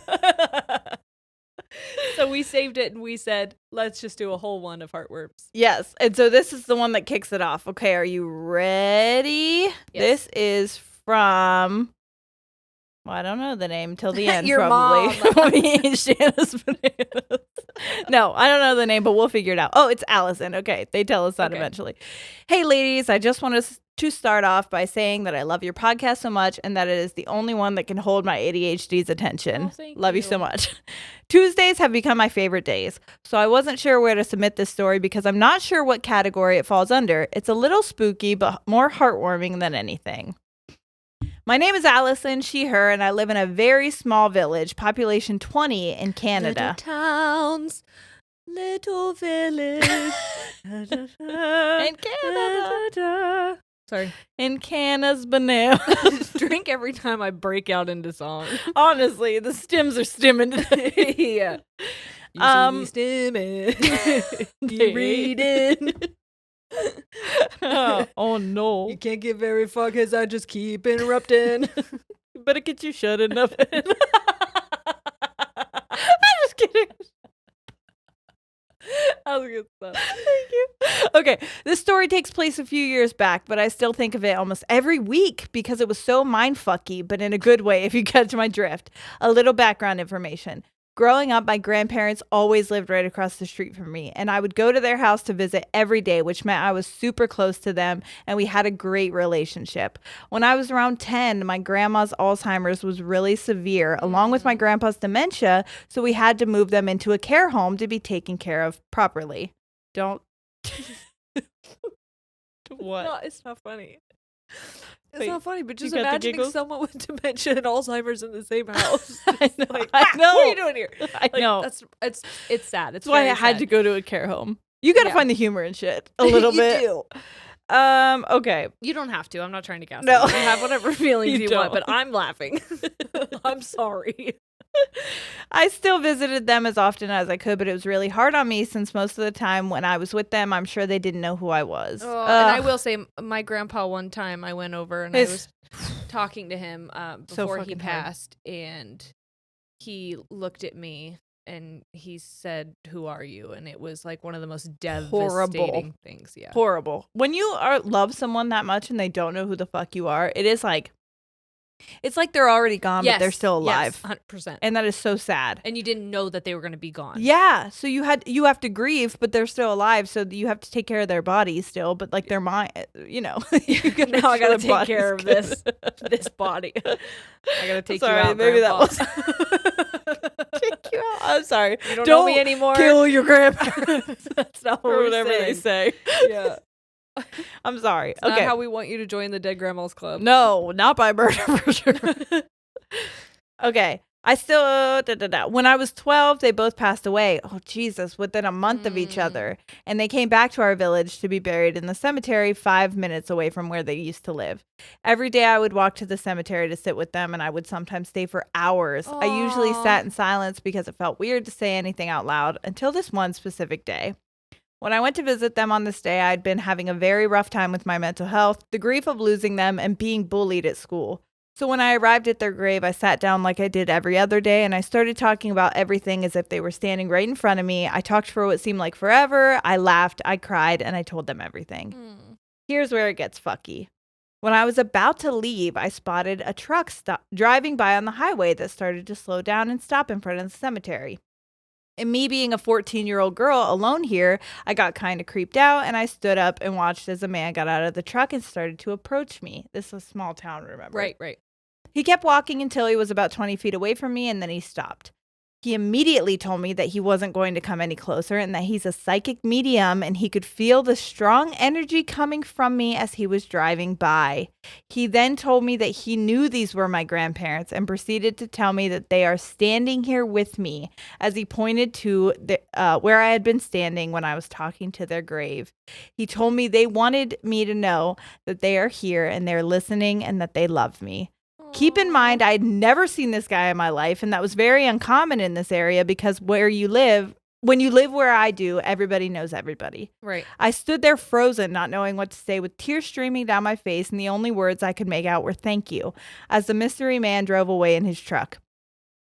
So we saved it and we said, let's just do a whole one of heartworms. Yes. And so this is the one that kicks it off. Okay, are you ready? Yes. This is from, well, I don't know the name till the end. Your probably. Me and Shanna's bananas. No, I don't know the name, but we'll figure it out. Oh, it's Allison. Okay, they tell us that eventually. Hey, ladies, I just want to start off by saying that I love your podcast so much and that it is the only one that can hold my ADHD's attention. Oh, love you so much. Tuesdays have become my favorite days, so I wasn't sure where to submit this story because I'm not sure what category it falls under. It's a little spooky, but more heartwarming than anything. My name is Allison, she, her, and I live in a very small village, population 20 in Canada. Little towns, little village. In Canada. Sorry. In Canada's bananas. Drink every time I break out into song. Honestly, the stems are stimming today. Yeah. You stimming. You reading. Oh no. You can't get very far because I just keep interrupting. You better get you shut enough. I'm just kidding. That was good stuff. Thank you. Okay, this story takes place a few years back, but I still think of it almost every week because it was so mindfucky, but in a good way if you catch my drift. A little background information. Growing up, my grandparents always lived right across the street from me, and I would go to their house to visit every day, which meant I was super close to them, and we had a great relationship. When I was around 10, my grandma's Alzheimer's was really severe, along with my grandpa's dementia, so we had to move them into a care home to be taken care of properly. Don't... What? No, it's not funny. It's not funny, but just imagining someone with dementia and Alzheimer's in the same house. I know. I know. What are you doing here? I know. It's sad. It's why I had to go to a care home. You got to find the humor in shit a little bit. You do. Okay. You don't have to. I'm not trying to gaslight No. you. Have whatever feelings you want, don't. but I'm laughing. I'm sorry. I still visited them as often as I could, but it was really hard on me since most of the time when I was with them, I'm sure they didn't know who I was. Oh, and I will say, my grandpa, one time I went over and I was talking to him before he passed, and he looked at me and he said, "Who are you?" And it was like one of the most devastating things. Yeah, horrible. When you love someone that much and they don't know who the fuck you are, it is like. It's like they're already gone, but they're still alive. Yes, 100%. And that is so sad. And you didn't know that they were going to be gone. Yeah. So you have to grieve, but they're still alive. So you have to take care of their body still, but like their mind, now I got to take care of this body. I got to take you out, maybe Grandpa. That was take you out. I'm sorry. You don't know me anymore. Kill your grandparents. That's not what whatever they say. Yeah. I'm sorry. It's not how we want you to join the Dead Grandma's Club. No, not by murder for sure. Okay. I still, when I was 12, they both passed away. Oh, Jesus, within a month of each other. And they came back to our village to be buried in the cemetery 5 minutes away from where they used to live. Every day I would walk to the cemetery to sit with them, and I would sometimes stay for hours. Aww. I usually sat in silence because it felt weird to say anything out loud until this one specific day. When I went to visit them on this day, I'd been having a very rough time with my mental health, the grief of losing them, and being bullied at school. So when I arrived at their grave, I sat down like I did every other day, and I started talking about everything as if they were standing right in front of me. I talked for what seemed like forever. I laughed, I cried, and I told them everything. Here's where it gets fucky. When I was about to leave, I spotted a truck driving by on the highway that started to slow down and stop in front of the cemetery. And me being a 14-year-old girl alone here, I got kind of creeped out, and I stood up and watched as a man got out of the truck and started to approach me. This is a small town, remember? Right. He kept walking until he was about 20 feet away from me, and then he stopped. He immediately told me that he wasn't going to come any closer and that he's a psychic medium and he could feel the strong energy coming from me as he was driving by. He then told me that he knew these were my grandparents and proceeded to tell me that they are standing here with me as he pointed to where I had been standing when I was talking to their grave. He told me they wanted me to know that they are here and they're listening and that they love me. Keep in mind, I'd never seen this guy in my life, and that was very uncommon in this area because when you live where I do, everybody knows everybody. Right. I stood there frozen, not knowing what to say, with tears streaming down my face, and the only words I could make out were thank you, as the mystery man drove away in his truck.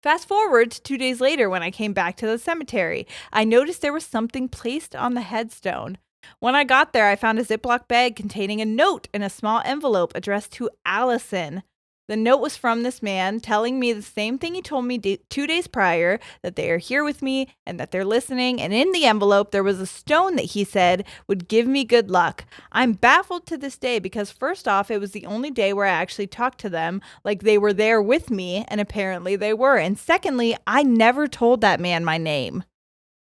Fast forward to 2 days later when I came back to the cemetery. I noticed there was something placed on the headstone. When I got there, I found a Ziploc bag containing a note in a small envelope addressed to Allison. The note was from this man telling me the same thing he told me 2 days prior, that they are here with me and that they're listening. And in the envelope, there was a stone that he said would give me good luck. I'm baffled to this day because first off, it was the only day where I actually talked to them like they were there with me. And apparently they were. And secondly, I never told that man my name.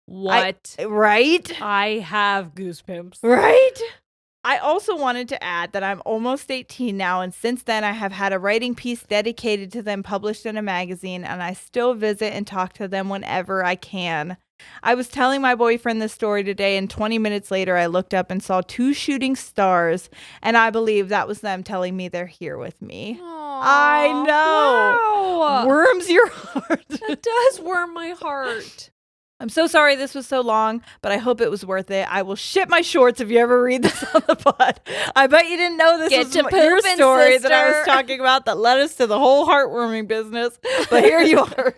What? Right? I have goosebumps. Right? I also wanted to add that I'm almost 18 now, and since then I have had a writing piece dedicated to them published in a magazine, and I still visit and talk to them whenever I can. I was telling my boyfriend this story today, and 20 minutes later I looked up and saw 2 shooting stars, and I believe that was them telling me they're here with me. Aww, I know. wow. Worms your heart. That does worm my heart. I'm so sorry this was so long, but I hope it was worth it. I will shit my shorts if you ever read this on the pod. I bet you didn't know this was your story, sister, that I was talking about that led us to the whole heartwarming business. But here you are.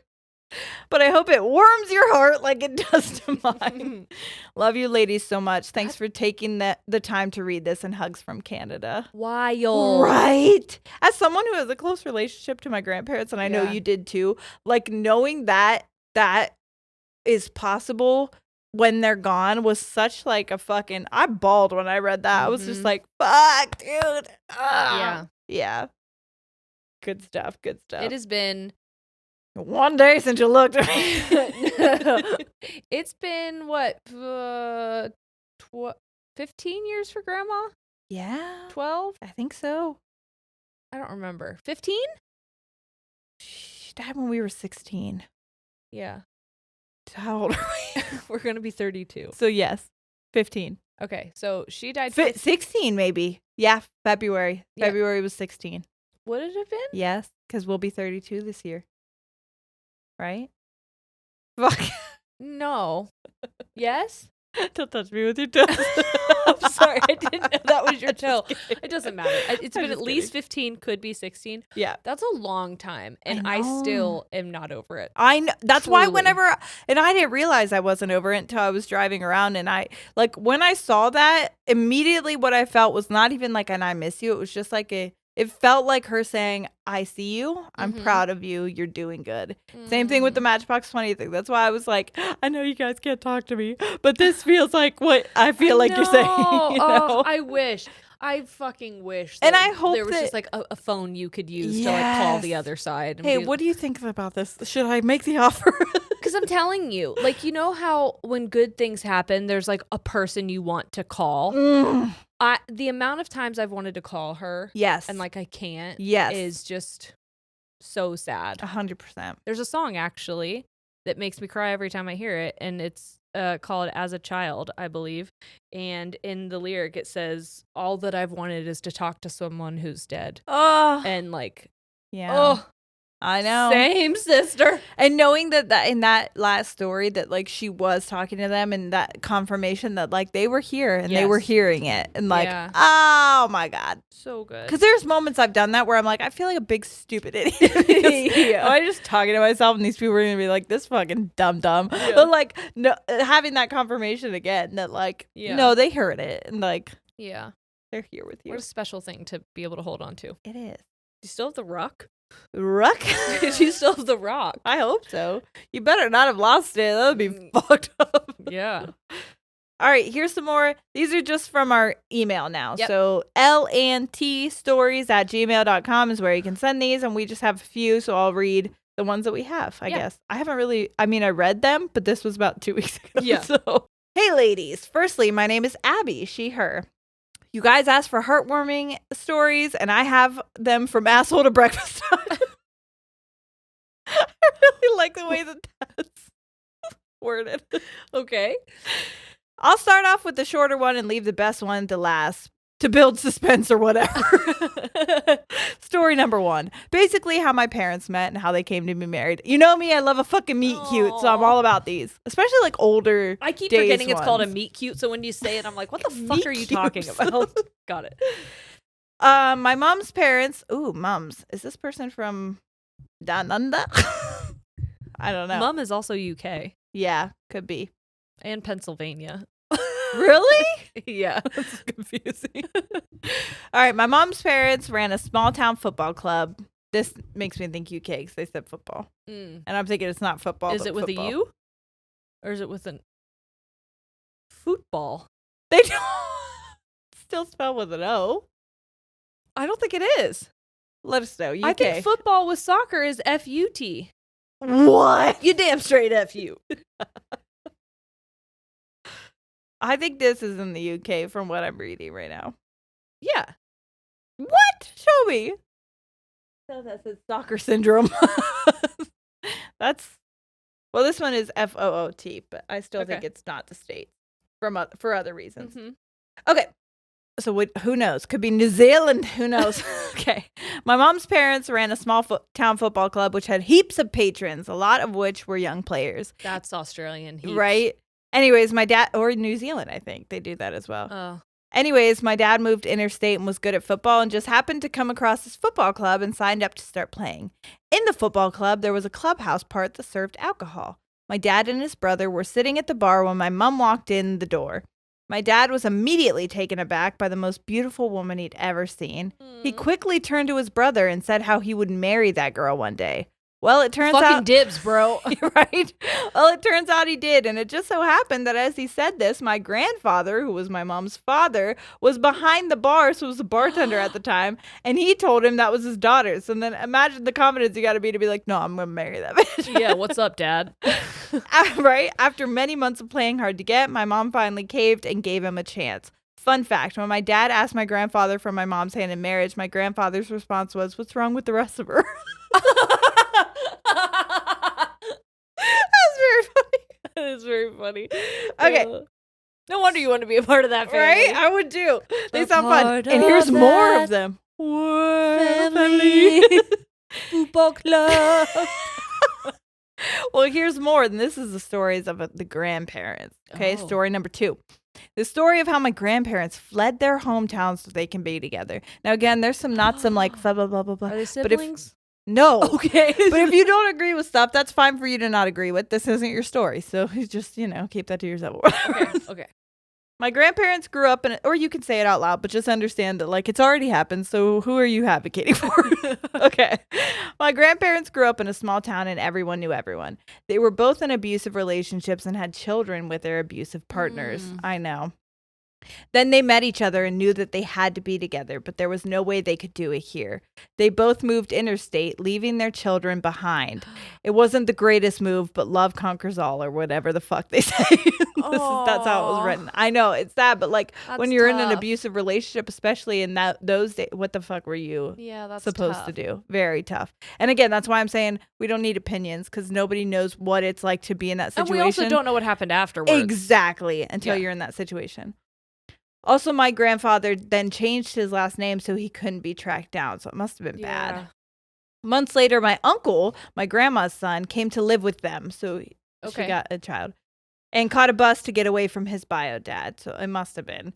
But I hope it warms your heart like it does to mine. Love you ladies so much. Thanks for taking the time to read this, and hugs from Canada. Wild. Right? As someone who has a close relationship to my grandparents, and I know you did too, like knowing that is possible when they're gone was such like a fucking, I bawled when I read that. I was just like, fuck, dude. Yeah. Good stuff. It has been 1 day since you looked at me. It's been what, 15 years for grandma? Yeah. 12? I think so. I don't remember. 15? She died when we were 16. Yeah. How old are we? We're going to be 32. So yes, 15. Okay, so she died 16 maybe. Yeah, February. Yeah. February was 16. Would it have been? Yes, because we'll be 32 this year. Right? Fuck. No. Yes? Don't touch me with your toes. I'm sorry, I didn't know that was your toe. It doesn't matter. It's been at least 15, could be 16. Yeah. That's a long time, and I still am not over it. I know. That's Truly. why and I didn't realize I wasn't over it until I was driving around, and when I saw that, immediately what I felt was not even like an I miss you. It was just like it felt like her saying, I see you. I'm proud of you. You're doing good. Same thing with the Matchbox 20 thing. That's why I was like, I know you guys can't talk to me, but this feels like what I feel like you're saying. You know? Oh, I wish. I fucking wish. And I hope there was just like a phone you could use to like call the other side. And hey, what do you think about this? Should I make the offer? Because I'm telling you, like, you know how when good things happen, there's like a person you want to call. The amount of times I've wanted to call her, and like I can't, is just so sad. 100%. There's a song actually that makes me cry every time I hear it, and it's called "As a Child," I believe. And in the lyric, it says, "All that I've wanted is to talk to someone who's dead." Oh, and like, I know. Same, sister. And knowing that in that last story that like she was talking to them and that confirmation that like they were here and they were hearing it and like, oh my God. So good. Because there's moments I've done that where I'm like, I feel like a big stupid idiot. I'm just talking to myself and these people are going to be like, this fucking dumb. Yeah. But like, no, having that confirmation again that like, no, they heard it and like, they're here with you. What a special thing to be able to hold on to. It is. Do you still have the rock? Rock? Do you still have the rock? I hope so. You better not have lost it. That would be fucked up. Yeah. All right, here's some more. These are just from our email now. Yep. So landtstories@gmail.com is where you can send these. And we just have a few, so I'll read the ones that we have, I guess. I haven't really, I read them, but this was about 2 weeks ago. Yeah. So, hey, ladies. Firstly, my name is Abby, she, her. You guys asked for heartwarming stories, and I have them from asshole to breakfast time. I really like the way that's worded. Okay. I'll start off with the shorter one and leave the best one to last to build suspense or whatever. Story number 1. Basically how my parents met and how they came to be married. You know me, I love a fucking meet cute, so I'm all about these. Especially like older I keep days forgetting it's ones. called a meet cute, so when you say it, I'm like, what the fuck are you talking about? Got it. My mom's parents. Ooh, mums. Is this person from Down Under? I don't know. Mum is also UK. Yeah, could be. And Pennsylvania. Really? Yeah. That's confusing. All right. My mom's parents ran a small town football club. This makes me think UK because they said football. And I'm thinking it's not football. Is it with football. a U? Or is it with an football? They don't still spell with an O. I don't think it is. Let us know. UK. I think football with soccer is FUT. What? You damn straight FU. I think this is in the UK from what I'm reading right now. Yeah. What? Show me. So that says soccer syndrome. Well, this one is FOOT, but I still think it's not the state for other reasons. Mm-hmm. Okay. So who knows? Could be New Zealand. Who knows? Okay. My mom's parents ran a small town football club, which had heaps of patrons, a lot of which were young players. That's Australian. Heaps. Right? Anyways, my dad, or New Zealand, I think they do that as well. Oh. Anyways, my dad moved interstate and was good at football and just happened to come across this football club and signed up to start playing. In the football club, there was a clubhouse part that served alcohol. My dad and his brother were sitting at the bar when my mom walked in the door. My dad was immediately taken aback by the most beautiful woman he'd ever seen. He quickly turned to his brother and said how he would marry that girl one day. Well, it turns fucking out... dibs, bro. Right? Well, it turns out he did. And it just so happened that as he said this, my grandfather, who was my mom's father, was behind the bar. So was a bartender at the time. And he told him that was his daughter. So then imagine the confidence you got to be like, no, I'm going to marry that bitch. Yeah, what's up, Dad? Right? After many months of playing hard to get, my mom finally caved and gave him a chance. Fun fact, when my dad asked my grandfather for my mom's hand in marriage, my grandfather's response was, what's wrong with the rest of her? That's very funny. That is very funny. Okay. No wonder you want to be a part of that family. Right? I would do. They sound fun. And here's more of them. Family. Football club. Well, here's more. And this is the stories of the grandparents. Okay, story number 2. The story of how my grandparents fled their hometowns so they can be together. Now, again, there's some like blah, blah, blah, blah, blah. Are they siblings? No. Okay. But if you don't agree with stuff, that's fine for you to not agree with. This isn't your story. So just, keep that to yourself. Okay. My grandparents grew up in, or you can say it out loud, but just understand that like it's already happened. So who are you advocating for? Okay. My grandparents grew up in a small town and everyone knew everyone. They were both in abusive relationships and had children with their abusive partners. I know. Then they met each other and knew that they had to be together, but there was no way they could do it here. They both moved interstate, leaving their children behind. It wasn't the greatest move, but love conquers all, or whatever the fuck they say. That's how it was written. I know, it's sad, but like when you're in an abusive relationship, especially in those days, what the fuck were you supposed to do? Very tough. And again, that's why I'm saying we don't need opinions because nobody knows what it's like to be in that situation. And we also don't know what happened afterwards. Exactly, until you're in that situation. Also, my grandfather then changed his last name so he couldn't be tracked down. So it must have been bad. Months later, my uncle, my grandma's son, came to live with them. So she got a child and caught a bus to get away from his bio dad. So it must have been.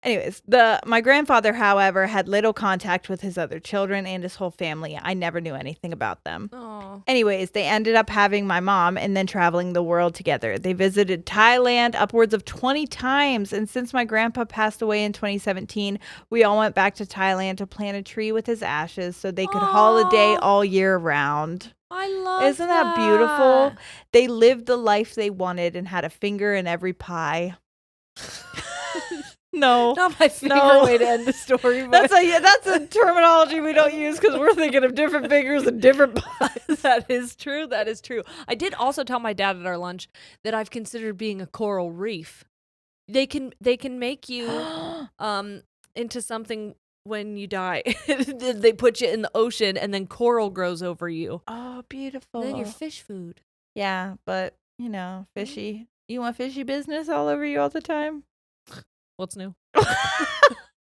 Anyways, my grandfather, however, had little contact with his other children and his whole family. I never knew anything about them. Aww. Anyways, they ended up having my mom and then traveling the world together. They visited Thailand upwards of 20 times. And since my grandpa passed away in 2017, we all went back to Thailand to plant a tree with his ashes so they could holiday all year round. I love Isn't that beautiful? They lived the life they wanted and had a finger in every pie. No, not my favorite way to end the story. That's a terminology we don't use because we're thinking of different fingers and different pies. That is true. That is true. I did also tell my dad at our lunch that I've considered being a coral reef. They can make you into something when you die. They put you in the ocean and then coral grows over you. Oh, beautiful. And then you're fish food. Yeah, but fishy. You want fishy business all over you all the time? What's new?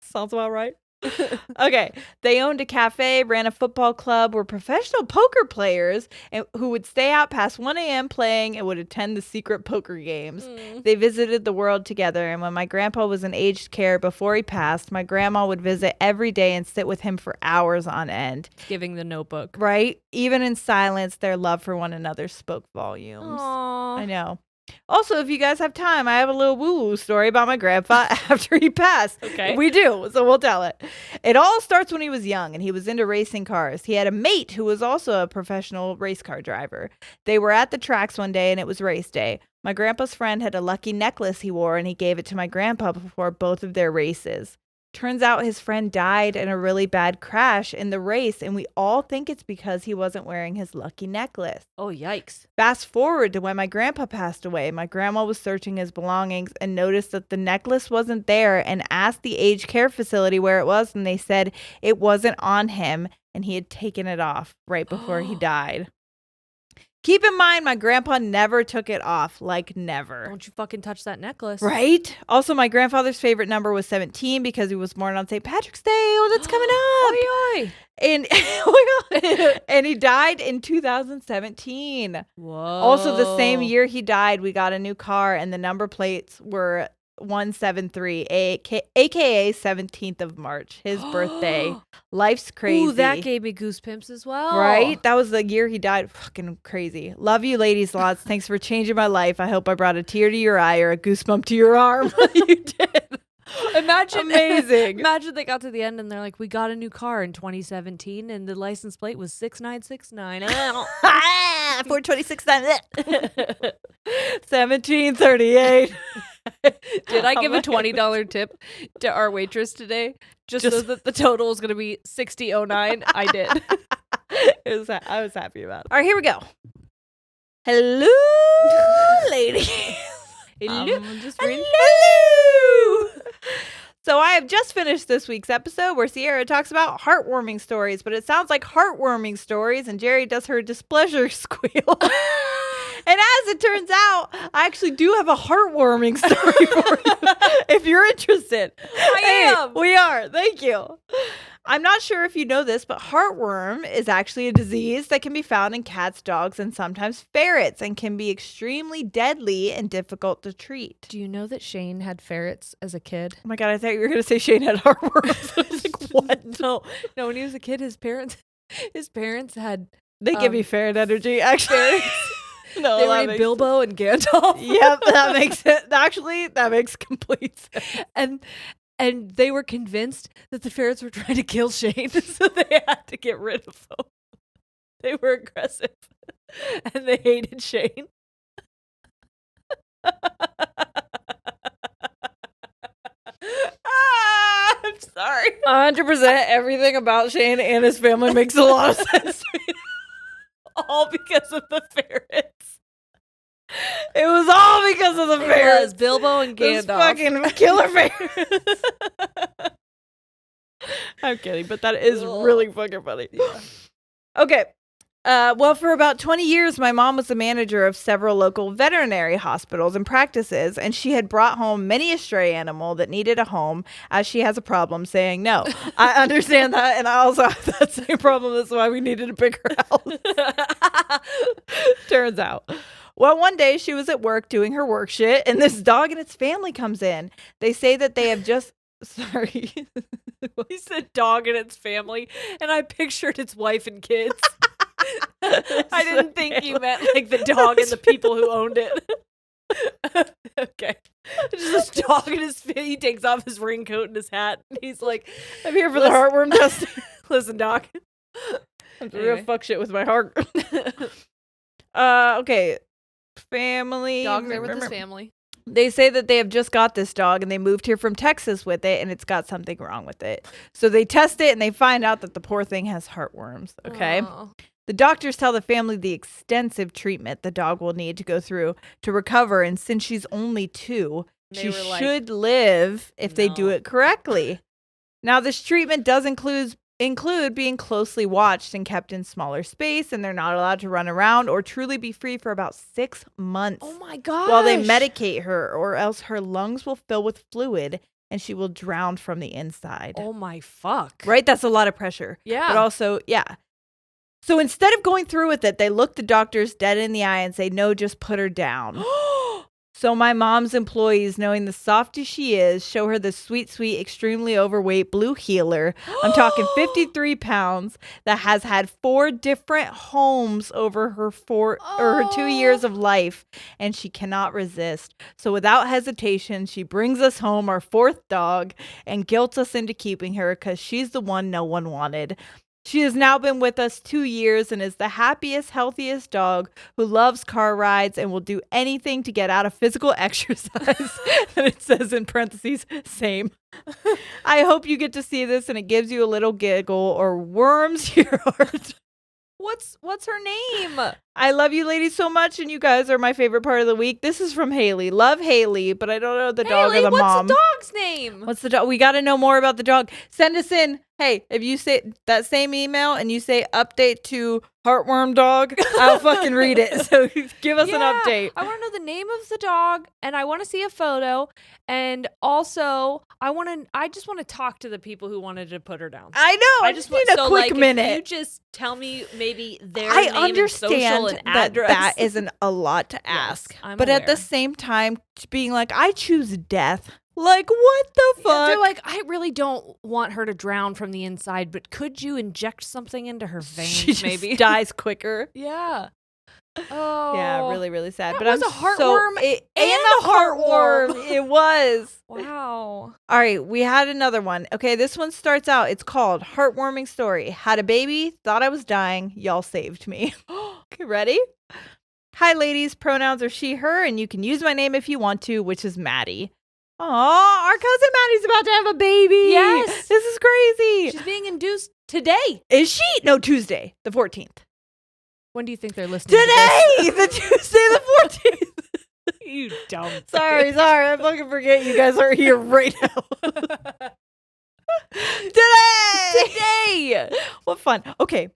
Sounds about right. Okay. They owned a cafe, ran a football club, were professional poker players who would stay out past 1 a.m. playing and would attend the secret poker games. They visited the world together. And when my grandpa was in aged care before he passed, my grandma would visit every day and sit with him for hours on end. Giving the notebook. Right? Even in silence, their love for one another spoke volumes. Aww. I know. Also, if you guys have time, I have a little woo-woo story about my grandpa after he passed. Okay. We do, so we'll tell it. It all starts when he was young and he was into racing cars. He had a mate who was also a professional race car driver. They were at the tracks one day and it was race day. My grandpa's friend had a lucky necklace he wore and he gave it to my grandpa before both of their races. Turns out his friend died in a really bad crash in the race, and we all think it's because he wasn't wearing his lucky necklace. Oh, yikes. Fast forward to when my grandpa passed away. My grandma was searching his belongings and noticed that the necklace wasn't there and asked the aged care facility where it was, and they said it wasn't on him and he had taken it off right before he died. Keep in mind, my grandpa never took it off, like never. Don't you fucking touch that necklace. Right? Also, my grandfather's favorite number was 17 because he was born on St. Patrick's Day. Oh, that's coming up. And, oh my God. And he died in 2017. Whoa. Also, the same year he died, we got a new car and the number plates were 173, aka 17th of March, his birthday. Life's crazy. Ooh, that gave me goosebumps as well. Right? That was the year he died. Fucking crazy. Love you, ladies lots. Thanks for changing my life. I hope I brought a tear to your eye or a goosebump to your arm. You did. Amazing. Imagine they got to the end and they're like, we got a new car in 2017 and the license plate was 6969. 426 1738. Did I give a $20 tip to our waitress today just so that the total is going to be 6009? I did. I was happy about it. All right, here we go. Hello, ladies. Hello. So I have just finished this week's episode where Ciara talks about heartwarming stories, but it sounds like heartwarming stories, and Jerry does her displeasure squeal. And as it turns out, I actually do have a heartwarming story for you, if you're interested. I am. We are. Thank you. I'm not sure if you know this, but heartworm is actually a disease that can be found in cats, dogs, and sometimes ferrets, and can be extremely deadly and difficult to treat. Do you know that Shane had ferrets as a kid? Oh my God, I thought you were going to say Shane had heartworms. I was like, what? No, when he was a kid, his parents had... They give me ferret energy, actually. No, they were named Bilbo and Gandalf. Yep, that makes it. Actually, that makes complete sense. And they were convinced that the ferrets were trying to kill Shane, so they had to get rid of them. They were aggressive, and they hated Shane. I'm sorry. 100% everything about Shane and his family makes a lot of sense to me. All because of the ferrets. It was all because of the ferrets. It was Bilbo and Gandalf. Those fucking killer ferrets. I'm kidding, but that is really fucking funny. Yeah. Okay. Well, for about 20 years, my mom was the manager of several local veterinary hospitals and practices, and she had brought home many a stray animal that needed a home, as she has a problem saying no. I understand that, and I also have that same problem. That's why we needed a bigger house. Turns out. Well, one day she was at work doing her work shit, and this dog and its family comes in. They say that they have just... Sorry. He said dog and its family, and I pictured its wife and kids. I didn't think you meant like the dog and the people who owned it. Okay. Just this dog and his he takes off his raincoat and his hat. And he's like, I'm here for the heartworm testing. Listen, doc. I'm real fuck shit with my heart. Okay. Family. Dog's there with his family. They say that they have just got this dog and they moved here from Texas with it and it's got something wrong with it. So they test it and they find out that the poor thing has heartworms. Okay. Oh. The doctors tell the family the extensive treatment the dog will need to go through to recover. And since she's only 2, she should live if they do it correctly. Now, this treatment does include being closely watched and kept in smaller space, and they're not allowed to run around or truly be free for about 6 months. Oh my gosh. While they medicate her, or else her lungs will fill with fluid and she will drown from the inside. Oh my fuck. Right? That's a lot of pressure. Yeah. But also, yeah. So instead of going through with it, they look the doctors dead in the eye and say, no, just put her down. So my mom's employees, knowing the softy she is, show her the sweet, sweet, extremely overweight blue healer. I'm talking 53 pounds that has had 4 different homes over her 2 years of life, and she cannot resist. So without hesitation, she brings us home our 4th dog and guilts us into keeping her because she's the one no one wanted. She has now been with us 2 years and is the happiest, healthiest dog who loves car rides and will do anything to get out of physical exercise. And it says in parentheses, same. I hope you get to see this and it gives you a little giggle or warms your heart. What's her name? I love you ladies so much, and you guys are my favorite part of the week. This is from Haley. Love Haley, but I don't know the dog or the mom. What's the dog's name? What's the dog? We got to know more about the dog. Send us in. Hey, if you say that same email and you say update to heartworm dog, I'll fucking read it. So give us an update. I want to know the name of the dog, and I want to see a photo. And also, I just want to talk to the people who wanted to put her down. I know. I just need a quick minute. If you just tell me maybe their name and social and address. That isn't a lot to ask. Yes, but at the same time, being like, I choose death. Like, what the fuck? They're like, I really don't want her to drown from the inside, but could you inject something into her veins? She maybe just dies quicker. Yeah. Oh. Yeah, really, really sad. But I'm a heartworm and a heartworm. It was. Wow. All right, we had another one. Okay, this one starts out. It's called Heartwarming Story. Had a baby, thought I was dying. Y'all saved me. Okay, ready? Hi, ladies. Pronouns are she, her, and you can use my name if you want to, which is Maddie. Aw, our cousin Maddie's about to have a baby. Yes. This is crazy. She's being induced today. Is she? No, Tuesday, the 14th. When do you think they're listening today? The Tuesday, the 14th. You dumb. Sorry. I fucking forget you guys are here right now. Today. What fun. Okay.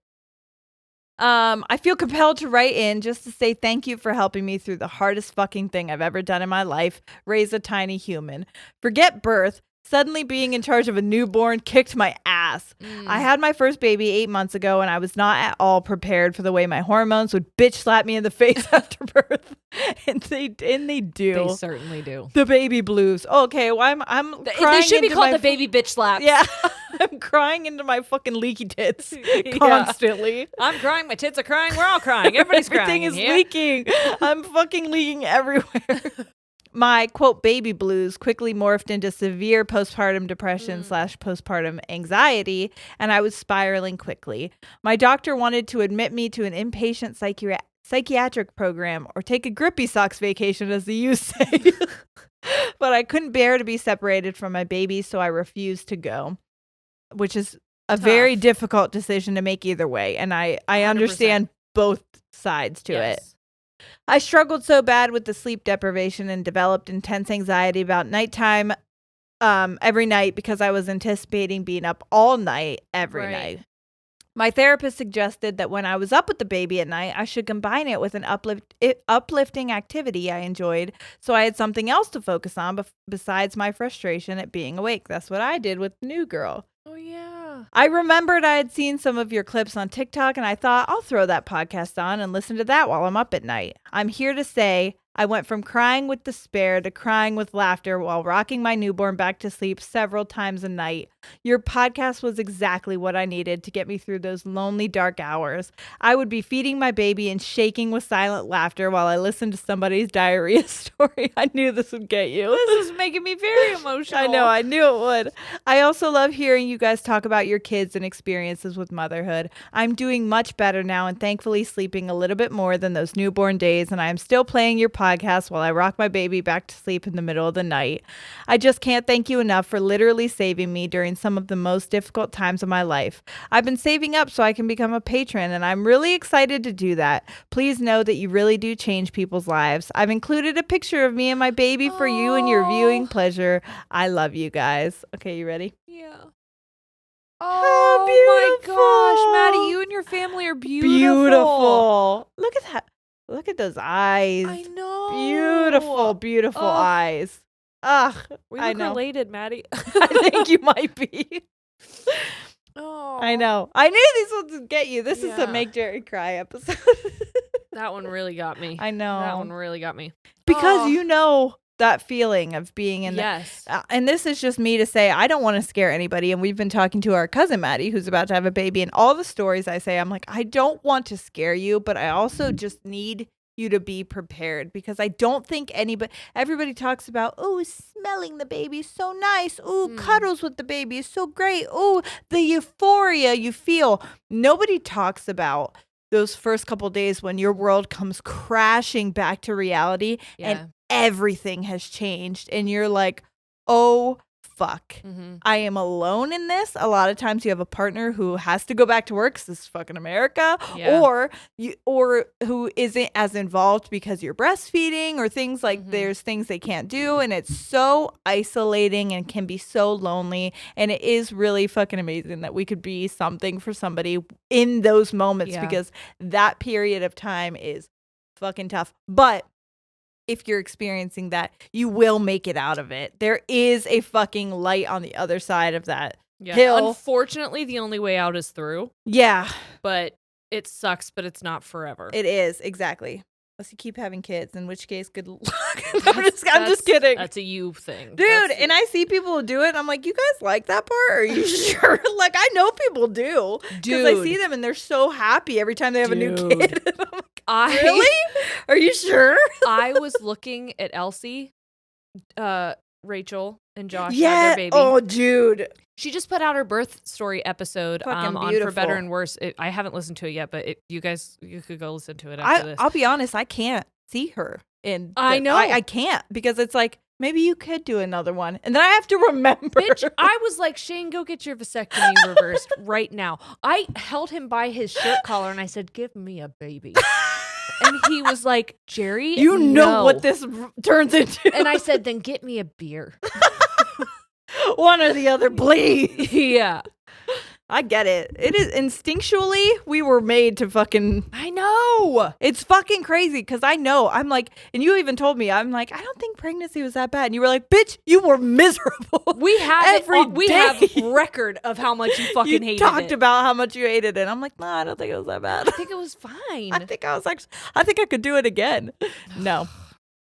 I feel compelled to write in just to say thank you for helping me through the hardest fucking thing I've ever done in my life, raise a tiny human. Forget birth. Suddenly being in charge of a newborn kicked my ass. I had my first baby 8 months ago, and I was not at all prepared for the way my hormones would bitch slap me in the face after birth. And they do. They certainly do. The baby blues. Okay, well, I'm crying. They should be called the baby bitch slaps. Yeah. I'm crying into my fucking leaky tits constantly. I'm crying. My tits are crying. We're all crying. Everybody's crying. Everything is leaking. I'm fucking leaking everywhere. My, quote, baby blues quickly morphed into severe postpartum depression / postpartum anxiety, and I was spiraling quickly. My doctor wanted to admit me to an inpatient psychiatric program or take a grippy socks vacation, as the youth say. But I couldn't bear to be separated from my baby, so I refused to go, which is a very difficult decision to make either way. And I understand both sides to it. I struggled so bad with the sleep deprivation and developed intense anxiety about nighttime every night because I was anticipating being up all night every night. My therapist suggested that when I was up with the baby at night, I should combine it with an uplifting activity I enjoyed, so I had something else to focus on besides my frustration at being awake. That's what I did with New Girl. Oh, yeah. I remembered I had seen some of your clips on TikTok, and I thought I'll throw that podcast on and listen to that while I'm up at night. I'm here to say I went from crying with despair to crying with laughter while rocking my newborn back to sleep several times a night. Your podcast was exactly what I needed to get me through those lonely, dark hours. I would be feeding my baby and shaking with silent laughter while I listened to somebody's diarrhea story. I knew this would get you. This is making me very emotional. I know, I knew it would. I also love hearing you guys talk about your kids and experiences with motherhood. I'm doing much better now and thankfully sleeping a little bit more than those newborn days, and I am still playing your podcast while I rock my baby back to sleep in the middle of the night. I just can't thank you enough for literally saving me during some of the most difficult times of my life. I've been saving up so I can become a patron, and I'm really excited to do that. Please know that you really do change people's lives. I've included a picture of me and my baby for you and your viewing pleasure. I love you guys. Okay, you ready? Yeah. Oh my gosh, Maddie, you and your family are beautiful. Beautiful. Look at that. Look at those eyes. I know. Beautiful, beautiful eyes. Ugh, we I look know. related, Maddie. I think you might be. Oh, I know. I knew these ones would get you. This is a Make Jerry Cry episode. That one really got me. I know. That one really got me. Because you know that feeling of being in yes. And this is just me to say, I don't want to scare anybody. And we've been talking to our cousin Maddie, who's about to have a baby. And all the stories I say, I'm like, I don't want to scare you, but I also just need you to be prepared, because I don't think everybody talks about, oh, smelling the baby is so nice. Oh, cuddles with the baby is so great. Oh, the euphoria you feel. Nobody talks about those first couple days when your world comes crashing back to reality and everything has changed and you're like, oh, fuck. I am alone in this. A lot of times you have a partner who has to go back to work because this is fucking America, or who isn't as involved because you're breastfeeding or things like there's things they can't do, and it's so isolating and can be so lonely. And it is really fucking amazing that we could be something for somebody in those moments, because that period of time is fucking tough. But if you're experiencing that, you will make it out of it. There is a fucking light on the other side of that hill. Unfortunately, the only way out is through. Yeah. But it sucks, but it's not forever. It is, exactly. Unless you keep having kids, in which case, good luck. I'm just kidding. That's a you thing. Dude, and I see people do it, and I'm like, you guys like that part? Are you sure? Like, I know people do. Because I see them, and they're so happy every time they have a new kid. I'm like, really? Are you sure? I was looking at Elsie, Rachel, and Josh had their baby. Oh, dude. She just put out her birth story episode on For Better and Worse. I haven't listened to it yet, but you could go listen to it after this. I'll be honest, I can't see her. I know. I can't, because it's like, maybe you could do another one. And then I have to remember. Bitch, I was like, Shane, go get your vasectomy reversed right now. I held him by his shirt collar and I said, give me a baby. And he was like, Jerry, you know what this turns into. And I said, then get me a beer. One or the other, please. Yeah. I get it. It is instinctually, we were made to fucking. I know. It's fucking crazy, because I know. I'm like, and you even told me, I'm like, I don't think pregnancy was that bad. And you were like, bitch, you were miserable. We have record of how much you fucking hated it. You talked about how much you hated it. I'm like, no, I don't think it was that bad. I think it was fine. I think I could do it again. No.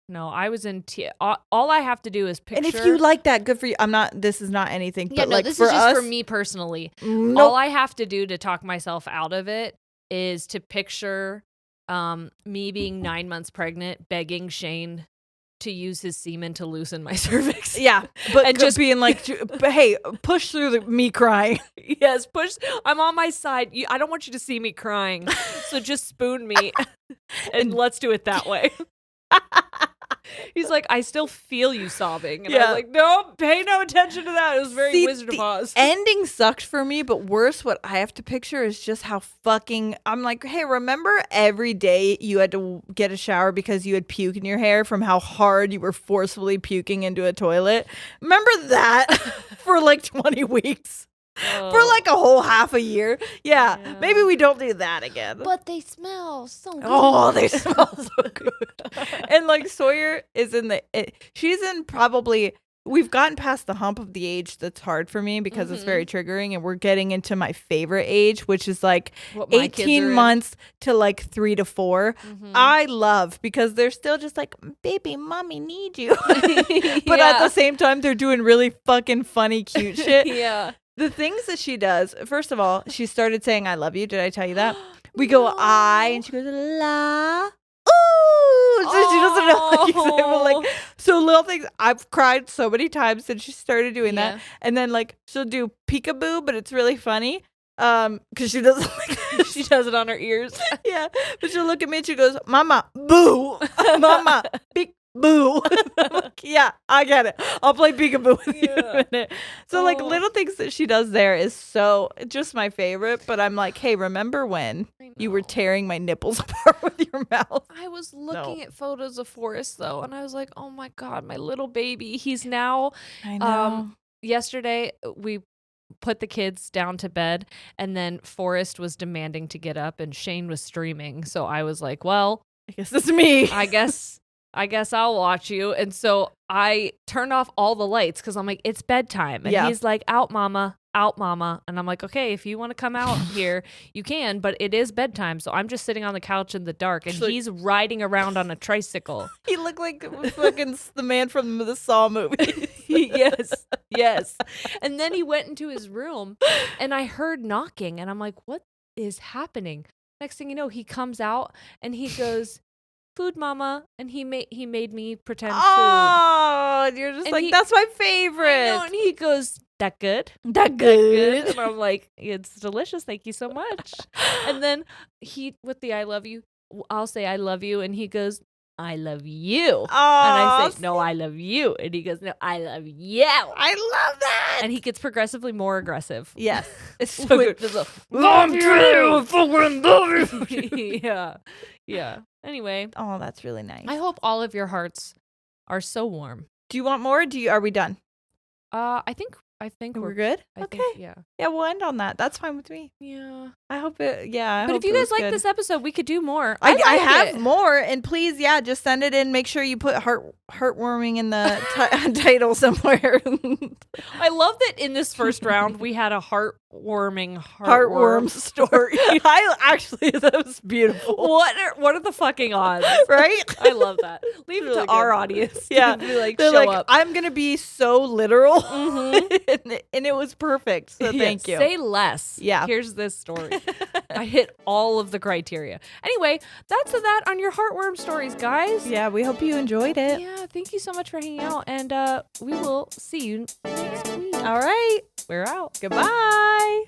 No, I was in all I have to do is picture. And if you like that, good for you. this is not anything. Yeah, but no, like this for is just us, for me personally. Nope. All I have to do to talk myself out of it is to picture me being 9 months pregnant, begging Shane to use his semen to loosen my cervix. Yeah, but and just being like, hey, push through me crying. Yes, push. I'm on my side. I don't want you to see me crying, so just spoon me, and let's do it that way. He's like, I still feel you sobbing. And I was like, no, pay no attention to that. It was very Wizard of Oz. Ending sucked for me, but worse, what I have to picture is just how fucking, I'm like, hey, remember every day you had to get a shower because you had puke in your hair from how hard you were forcefully puking into a toilet? Remember that for like 20 weeks? For like a whole half a year. Yeah, maybe we don't do that again. But they smell so good. Oh, they smell so good. And like Sawyer is she's in probably, we've gotten past the hump of the age that's hard for me because it's very triggering, and we're getting into my favorite age, which is like 18 months to like 3 to 4. I love, because they're still just like, baby, mommy need you. But at the same time, they're doing really fucking funny, cute shit. Yeah. The things that she does, first of all, she started saying, I love you. Did I tell you that? We go, I, and she goes, la. Ooh. So she doesn't know what you say, but like, so little things. I've cried so many times since she started doing that. And then like, she'll do peekaboo, but it's really funny. Because she doesn't like this. She does it on her ears. Yeah. But she'll look at me and she goes, Mama, boo. Mama, peek. Boo. Like, yeah, I get it. I'll play peekaboo with you in a minute. So like little things that she does there is so just my favorite. But I'm like, hey, remember when you were tearing my nipples apart with your mouth? I was looking at photos of Forrest though, and I was like, oh my God, my little baby. He's now, I know. Yesterday we put the kids down to bed, and then Forrest was demanding to get up, and Shane was streaming. So I was like, well, I guess it's me. I guess I'll watch you. And so I turned off all the lights because I'm like, it's bedtime. And he's like, out, mama. And I'm like, okay, if you want to come out here, you can, but it is bedtime. So I'm just sitting on the couch in the dark, and he's riding around on a tricycle. He looked like fucking the man from the Saw movie. Yes. And then he went into his room, and I heard knocking, and I'm like, what is happening? Next thing you know, he comes out, and he goes, food, mama, and he made me pretend food. Oh, and you're just and like, that's my favorite. I know, and he goes, that good? That good? And I'm like, it's delicious. Thank you so much. And then with the I love you, I'll say I love you, and he goes, I love you. And I say, no, I love you. And he goes, no, I love you. I love that. And he gets progressively more aggressive. Yes. It's so good. Love you. Fucking love you. Yeah. Anyway. Oh, that's really nice. I hope all of your hearts are so warm. Do you want more? Are we done? I think we're good. Okay. Yeah, we'll end on that. That's fine with me. Yeah. I hope it. Yeah. But if you guys like this episode, we could do more. I have more, and please, just send it in. Make sure you put heartwarming in the title somewhere. I love that in this first round we had a heartwarming heartworm story. That was beautiful. What are the fucking odds, right? I love that. Leave it to our audience. Yeah, be like, they're show like, up. I'm gonna be so literal, and it was perfect. So thank you. Say less. Yeah. Here's this story. I hit all of the criteria. Anyway, that's that on your heartworm stories, guys. Yeah, we hope you enjoyed it. Yeah, thank you so much for hanging out, and we will see you next week. All right, we're out. Goodbye.